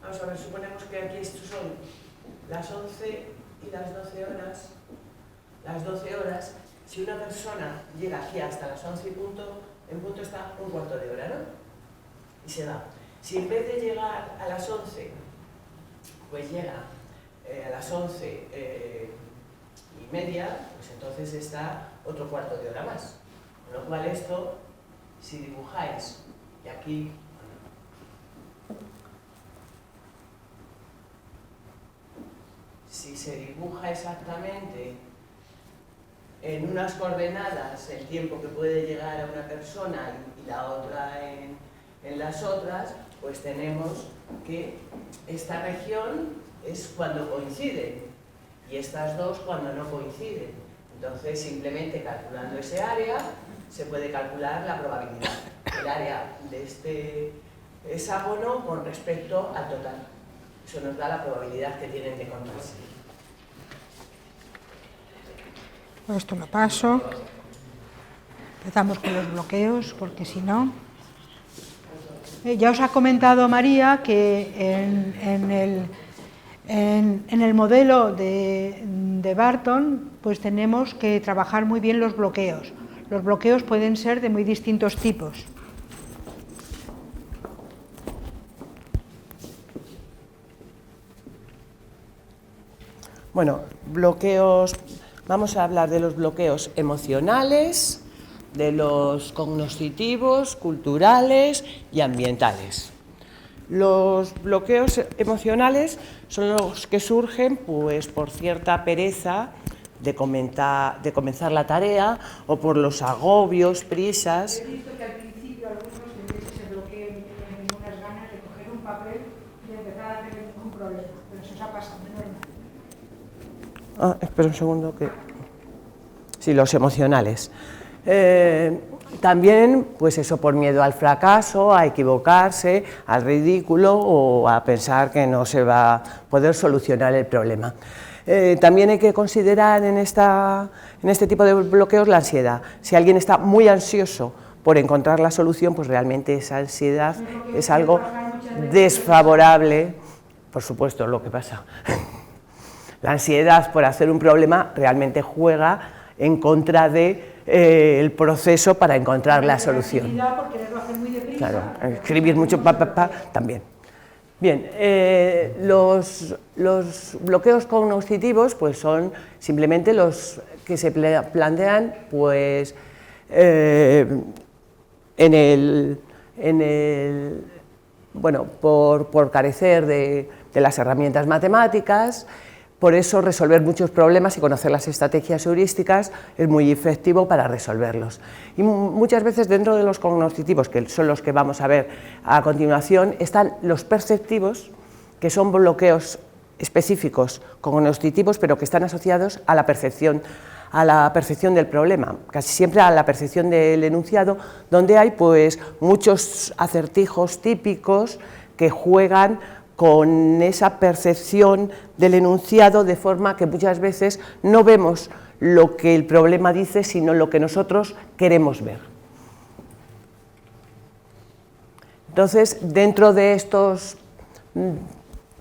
Vamos a ver, suponemos que aquí estos son las 11 y las 12 horas. Las 12 horas, si una persona llega aquí hasta las 11 y punto, en punto está un cuarto de hora, ¿no? Y se va. Si en vez de llegar a las 11, pues llega a las 11 y media, pues entonces está otro cuarto de hora más. Con lo cual esto, si dibujáis, y aquí... Si se dibuja exactamente en unas coordenadas el tiempo que puede llegar a una persona y la otra en las otras, pues tenemos que esta región es cuando coinciden y estas dos cuando no coinciden. Entonces, simplemente calculando ese área, se puede calcular la probabilidad. El área de este hexágono con respecto al total. Eso nos da la probabilidad que tienen de encontrarse. Esto lo paso. Empezamos con los bloqueos, porque si no... Ya os ha comentado María que en el modelo de Barton pues tenemos que trabajar muy bien los bloqueos. Los bloqueos pueden ser de muy distintos tipos. Bueno, bloqueos, vamos a hablar de los bloqueos emocionales, de los cognitivos, culturales y ambientales. Los bloqueos emocionales son los que surgen pues, por cierta pereza de comenzar la tarea o por los agobios, prisas. He visto que al principio algunos se bloquean y tienen unas ganas de coger un papel y empezar a hacer un problema, pero eso se ha pasado, es normal. Espera un segundo que... Sí, los emocionales. También, pues eso, por miedo al fracaso, a equivocarse, al ridículo o a pensar que no se va a poder solucionar el problema. También hay que considerar en este tipo de bloqueos la ansiedad. Si alguien está muy ansioso por encontrar la solución, pues realmente esa ansiedad es algo desfavorable. Por supuesto, lo que pasa. La ansiedad por hacer un problema realmente juega en contra del proceso para encontrar la solución. Claro, escribir mucho también. Bien, los bloqueos cognitivos pues son simplemente los que se plantean pues, bueno, por carecer de las herramientas matemáticas. Por eso resolver muchos problemas y conocer las estrategias heurísticas es muy efectivo para resolverlos. Y muchas veces dentro de los cognitivos, que son los que vamos a ver a continuación, están los perceptivos, que son bloqueos específicos cognitivos, pero que están asociados a la percepción del problema, casi siempre a la percepción del enunciado, donde hay pues, muchos acertijos típicos que juegan con esa percepción del enunciado, de forma que muchas veces no vemos lo que el problema dice, sino lo que nosotros queremos ver. Entonces, dentro de estos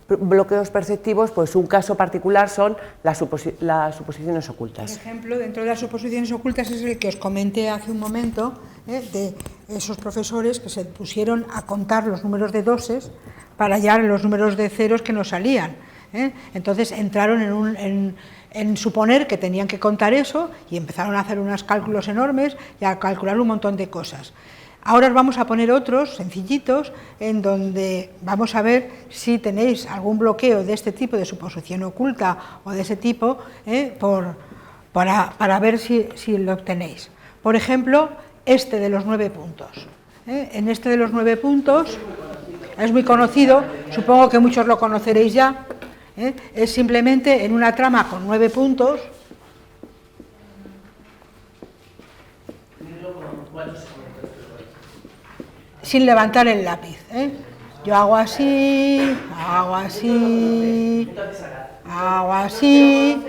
bloqueos perceptivos, pues un caso particular son las suposiciones ocultas. Por ejemplo, dentro de las suposiciones ocultas es el que os comenté hace un momento, de esos profesores que se pusieron a contar los números de doses para hallar los números de ceros que nos salían. Entonces entraron en suponer que tenían que contar eso y empezaron a hacer unos cálculos enormes y a calcular un montón de cosas. Ahora os vamos a poner otros sencillitos en donde vamos a ver si tenéis algún bloqueo de este tipo, de suposición oculta o de ese tipo, para ver si lo tenéis. Por ejemplo, este de los 9 puntos. En este de los 9 puntos, es muy conocido, supongo que muchos lo conoceréis ya, es simplemente en una trama con 9 puntos, sin levantar el lápiz. Yo hago así, hago así, hago así.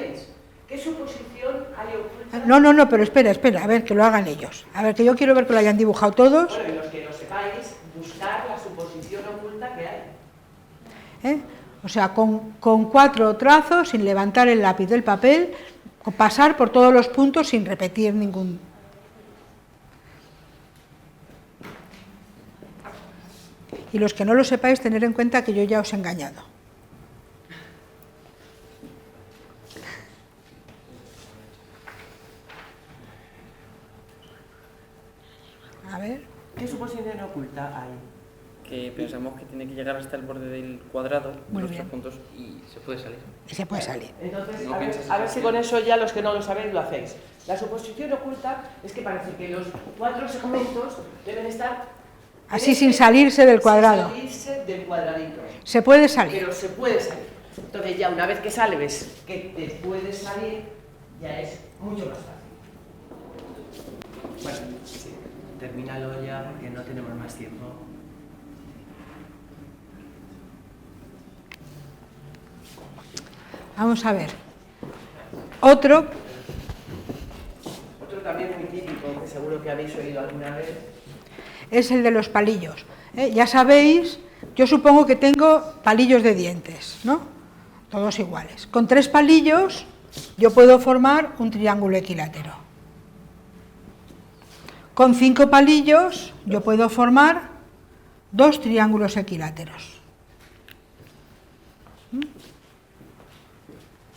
¿Qué suposición hay oculta? No, pero espera, a ver, que lo hagan ellos. A ver, que yo quiero ver que lo hayan dibujado todos. Bueno, y los que lo sepáis, buscar la suposición oculta que hay. O sea, con 4 trazos, sin levantar el lápiz del papel, pasar por todos los puntos sin repetir ningún. Y los que no lo sepáis, tener en cuenta que yo ya os he engañado. A ver. ¿Qué suposición oculta hay? Que pensamos que tiene que llegar hasta el borde del cuadrado, Muy los bien. 3 puntos, y se puede salir. Y se puede salir. Entonces, No pienses a ver así. si con eso ya los que no lo sabéis lo hacéis. La suposición oculta es que parece que los 4 segmentos deben estar Así sin salirse del cuadrado. Sin salirse del cuadradito. Se puede salir. Pero se puede salir. Entonces ya una vez que sales, que te puedes salir, ya es mucho más fácil. Bueno, sí, termínalo ya porque no tenemos más tiempo. Vamos a ver. Otro También muy típico, que seguro que habéis oído alguna vez. es el de los palillos. Ya sabéis, yo supongo que tengo palillos de dientes, ¿no? Todos iguales. Con 3 palillos yo puedo formar un triángulo equilátero. Con 5 palillos yo puedo formar 2 triángulos equiláteros.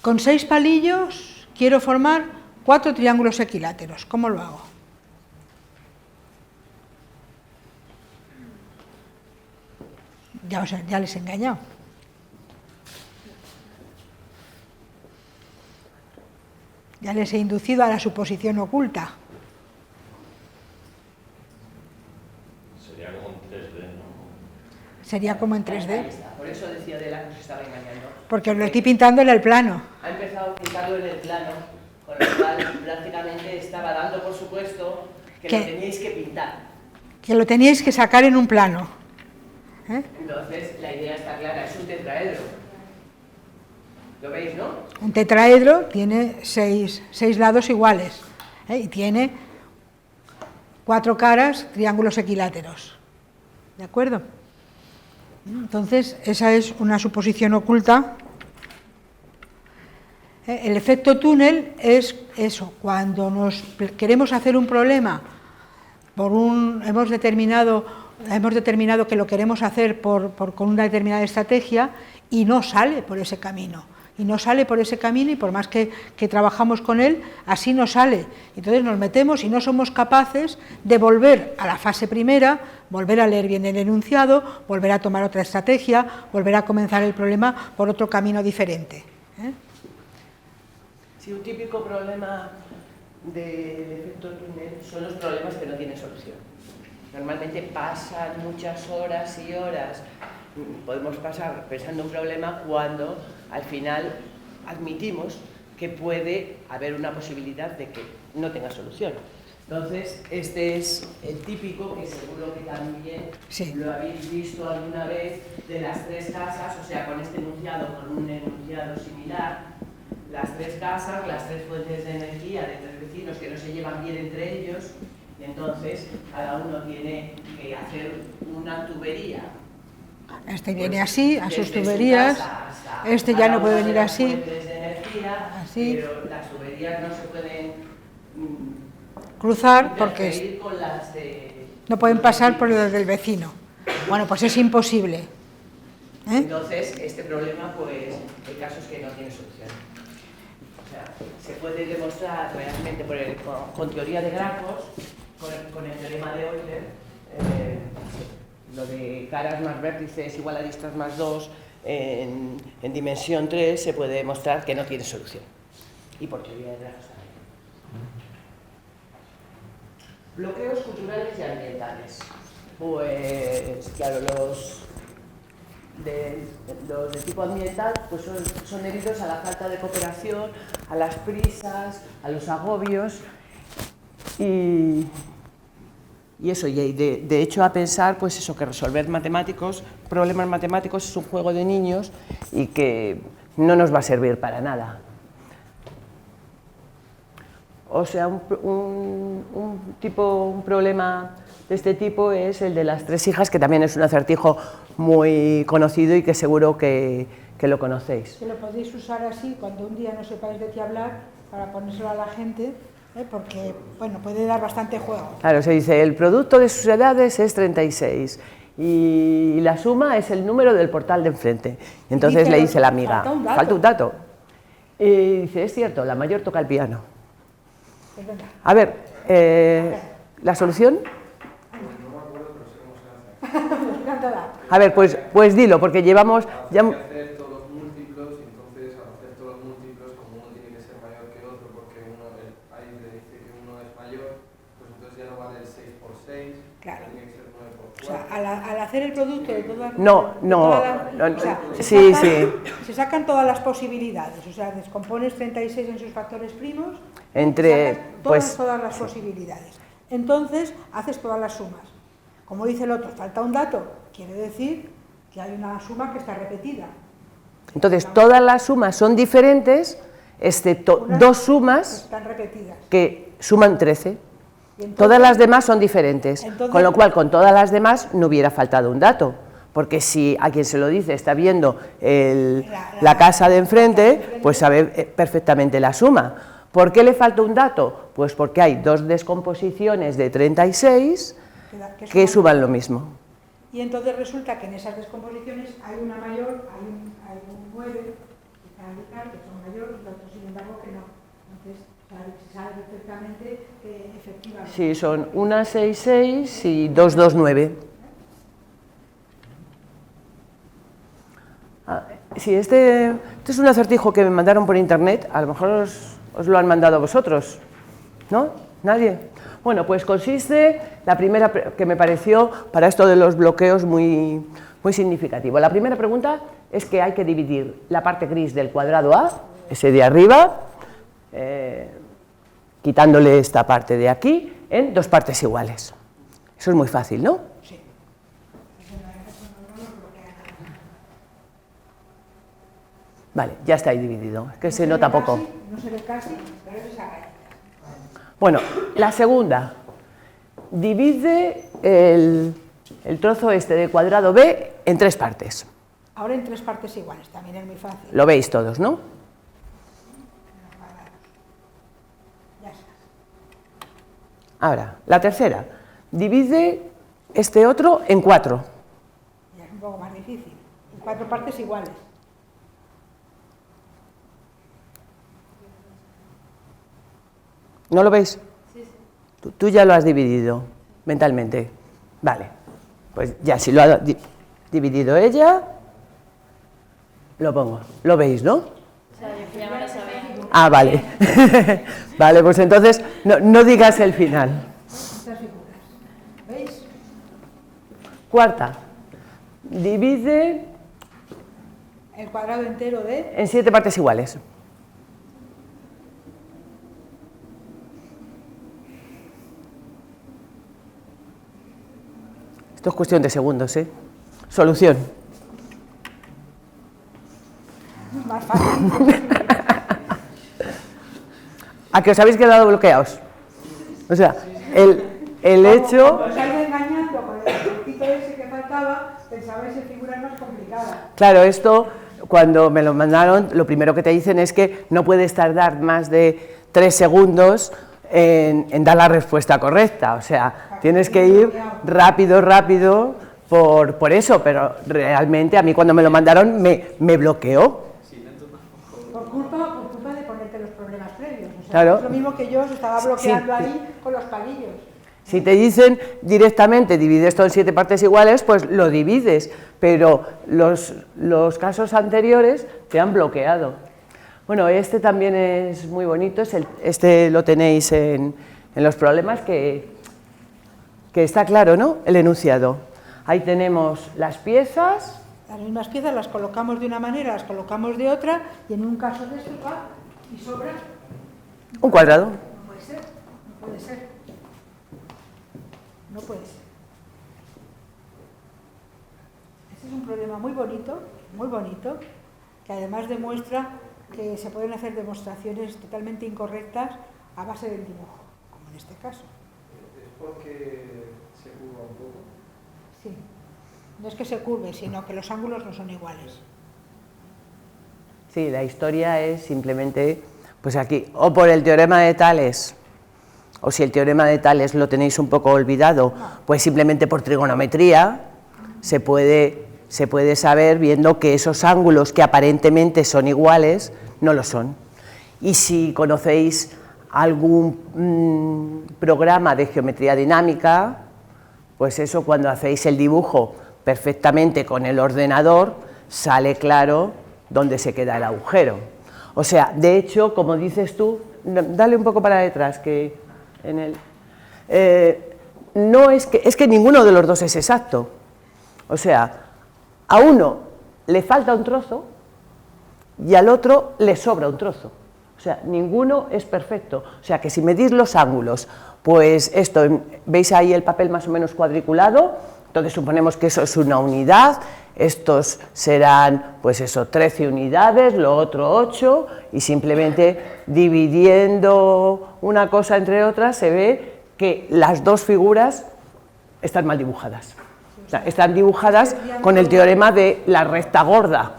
Con 6 palillos quiero formar 4 triángulos equiláteros. ¿Cómo lo hago? Ya les he engañado. Ya les he inducido a la suposición oculta. Sería como en 3D, ¿no? Sería como en 3D. Ahí está. Por eso decía de la que os estaba engañando. Porque os lo estoy pintando en el plano. Ha empezado a pintarlo en el plano, con lo cual prácticamente estaba dando por supuesto que ¿Qué? lo teníais que pintar. Que lo teníais que sacar en un plano. Entonces la idea está clara, es un tetraedro. ¿Lo veis, no? Un tetraedro tiene 6 lados iguales, y tiene 4 caras, triángulos equiláteros. ¿De acuerdo? Entonces, esa es una suposición oculta. El efecto túnel es eso, cuando nos queremos hacer un problema, hemos determinado que lo queremos hacer con una determinada estrategia y no sale por ese camino. Y por más que trabajamos con él, así no sale. Entonces nos metemos y no somos capaces de volver a la fase primera, volver a leer bien el enunciado, volver a tomar otra estrategia, volver a comenzar el problema por otro camino diferente. Sí, un típico problema del efecto túnel son los problemas que no tienen solución. Normalmente pasan muchas horas y horas, podemos pasar pensando un problema cuando al final admitimos que puede haber una posibilidad de que no tenga solución. Entonces, este es el típico, que seguro que también lo habéis visto alguna vez, de las 3 casas, o sea, con este enunciado, con un enunciado similar, las 3 casas, las 3 fuentes de energía de 3 vecinos que no se llevan bien entre ellos, y entonces cada uno tiene que hacer una tubería. Este viene así, a sus tuberías, este ya no puede venir así, así, pero las tuberías no se pueden cruzar porque con las no pueden pasar por las del vecino. Bueno, pues es imposible. Entonces, este problema, pues, el caso es que no tiene solución. O sea, se puede demostrar realmente con teoría de grafos, con el teorema de Euler, lo de caras más vértices igual a aristas más 2 en dimensión 3 se puede demostrar que no tiene solución. ¿Y por qué voy a demostrar? Bloqueos culturales y ambientales. Pues claro, los de tipo ambiental pues son debidos a la falta de cooperación, a las prisas, a los agobios y eso, y de hecho a pensar pues eso, que resolver problemas matemáticos es un juego de niños y que no nos va a servir para nada. O sea, un problema de este tipo es el de las 3 hijas, que también es un acertijo muy conocido y que seguro que lo conocéis. Que lo podéis usar así cuando un día no sepáis de qué hablar, para ponérselo a la gente, porque bueno, puede dar bastante juego. Claro, se dice, el producto de sus edades es 36 y la suma es el número del portal de enfrente. Entonces le dice la amiga, falta un dato. Y dice, es cierto, la mayor toca el piano. A ver, ¿la solución? A ver, pues dilo, porque llevamos... Hay que hacer todos los múltiplos, y entonces al hacer todos los múltiplos, como uno tiene que ser mayor que otro, porque ahí le dice que uno es mayor, pues entonces ya no vale el 6 por 6, claro. Tiene que ser 9 por 4. O sea, al hacer el producto de todas se sacan todas las posibilidades, o sea, descompones 36 en sus factores primos, todas las posibilidades. Entonces, haces todas las sumas. Como dice el otro, falta un dato, quiere decir que hay una suma que está repetida. Entonces, todas las sumas son diferentes, excepto dos sumas están repetidas, que suman 13. Entonces, todas las demás son diferentes, con lo cual con todas las demás no hubiera faltado un dato, porque si a quien se lo dice está viendo la casa de enfrente, pues sabe perfectamente la suma. ¿Por qué le falta un dato? Pues porque hay 2 descomposiciones de 36 que suman lo mismo. Y entonces resulta que en esas descomposiciones hay una mayor, hay un 9 que son mayores, y otros sin embargo que no. Entonces se sabe perfectamente que efectivamente. Sí, son 1, 6, 6 y 2, 2, 9. Sí, este es un acertijo que me mandaron por internet, a lo mejor os lo han mandado a vosotros, ¿no? ¿Nadie? Bueno, pues consiste, la primera que me pareció para esto de los bloqueos muy significativo. La primera pregunta es que hay que dividir la parte gris del cuadrado A, ese de arriba, quitándole esta parte de aquí, en 2 partes iguales. Eso es muy fácil, ¿no? Sí. Vale, ya está ahí dividido, es que se nota poco. No se ve casi, pero es esa raya. Bueno, la segunda, divide el trozo este de cuadrado B en 3 partes. Ahora en 3 partes iguales, también es muy fácil. Lo veis todos, ¿no? Ya está. Ahora, la tercera, divide este otro en 4. Ya es un poco más difícil. En 4 partes iguales. ¿No lo veis? Sí, sí. Tú ya lo has dividido mentalmente. Vale, pues ya si lo ha dividido ella, lo pongo. ¿Lo veis, no? O sea, yo ya me lo sabía. Ah, vale. Vale, pues entonces no digas el final. Estas figuras. ¿Veis? Cuarta, divide El cuadrado entero de... en 7 partes iguales. Esto es cuestión de segundos, ¿eh? Solución. Más fácil. ¿A que os habéis quedado bloqueados? O sea, el hecho... Os habéis engañando con el poquito ese que faltaba, pensabais en figuras más complicadas. Claro, esto, cuando me lo mandaron, lo primero que te dicen es que no puedes tardar más de 3 segundos en dar la respuesta correcta, o sea, tienes que ir rápido por eso, pero realmente a mí cuando me lo mandaron me bloqueó. Por culpa de ponerte los problemas previos. O sea, Claro. es lo mismo que yo os estaba bloqueando Sí. ahí con los palillos. Si te dicen directamente divide esto en 7 partes iguales, pues lo divides, pero los casos anteriores te han bloqueado. Bueno, este también es muy bonito, este lo tenéis en los problemas, que está claro, ¿no? El enunciado. Ahí tenemos las piezas. Las mismas piezas las colocamos de una manera, las colocamos de otra, y en un caso de estos va y sobra Un cuadrado. No puede ser, no puede ser. No puede ser. Este es un problema muy bonito, que además demuestra que se pueden hacer demostraciones totalmente incorrectas a base del dibujo, como en este caso. ¿Es porque se curva un poco? Sí. No es que se curve, sino que los ángulos no son iguales. Sí, la historia es simplemente, pues aquí, o por el teorema de Tales, o si el teorema de Tales lo tenéis un poco olvidado, pues simplemente por trigonometría se puede saber viendo que esos ángulos que aparentemente son iguales, no lo son. Y si conocéis algún programa de geometría dinámica, pues eso, cuando hacéis el dibujo perfectamente con el ordenador, sale claro dónde se queda el agujero. O sea, de hecho, como dices tú, dale un poco para detrás, que en el... no es que ninguno de los dos es exacto. O sea, a uno le falta un trozo y al otro le sobra un trozo. O sea, ninguno es perfecto. O sea, que si medís los ángulos, pues esto, veis ahí el papel más o menos cuadriculado, entonces suponemos que eso es una unidad, estos serán, pues eso, 13 unidades, lo otro 8, y simplemente dividiendo una cosa entre otras se ve que las dos figuras están mal dibujadas. O sea, están dibujadas con el teorema de la recta gorda.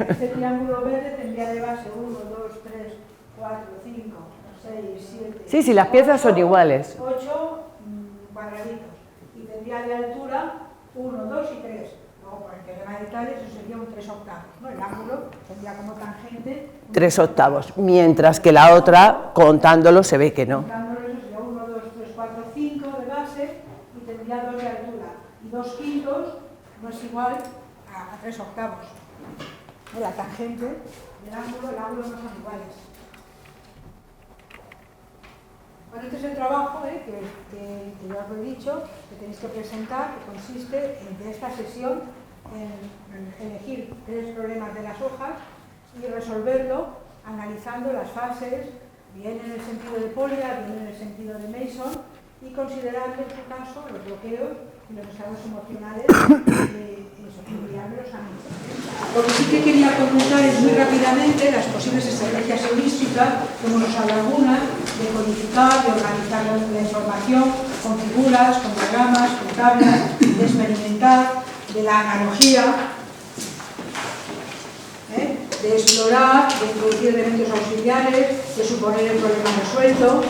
Este triángulo verde tendría de base 1, 2, 3, 4, 5, 6, 7... Sí, las piezas son iguales. 8 cuadraditos. Y tendría de altura 1, 2 y 3. Luego, por el teorema de Tales, eso sería un 3 octavos, ¿no? El ángulo tendría como tangente... 3 octavos, mientras que la otra, contándolo, se ve que no. Contándolo, eso sería 1, 2, 3, 4, 5 de base y tendría 2 de altura. Y 2 quintos no es igual a 3 octavos. La tangente del ángulo, el ángulo no son iguales. Bueno, este es el trabajo que ya os lo he dicho, que tenéis que presentar, que consiste en esta sesión en elegir 3 problemas de las hojas y resolverlo analizando las fases, bien en el sentido de Polya, bien en el sentido de Mason, y considerando en su caso los bloqueos y los estados emocionales enviándolos a mí. Lo que sí que quería comentar es muy rápidamente las posibles estrategias heurísticas, como nos habla algunas, de codificar, de organizar la información con figuras, con diagramas, con tablas, de experimentar, de la analogía, de explorar, de introducir elementos auxiliares, de suponer el problema resuelto,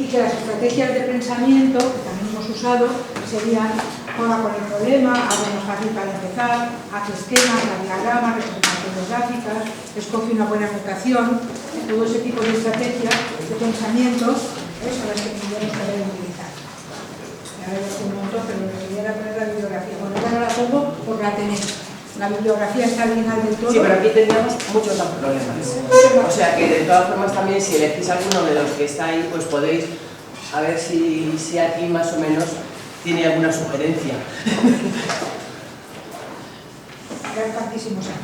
y que las estrategias de pensamiento, que también hemos usado, serían juega con el problema, algo más fácil para empezar, haz esquemas, diagramas, representaciones gráficas, escoge una buena notación, todo ese tipo de estrategias de pensamiento son las que tendríamos que saber utilizar. Ahora ya un montón, pero me quería poner la bibliografía. Bueno, ya no la pongo porque la tenéis. La bibliografía está al final del todo. Sí, pero aquí tendríamos muchos más problemas. O sea que de todas formas también si elegís alguno de los que está ahí, pues podéis a ver si aquí más o menos tiene alguna sugerencia. Ya tantísimos años.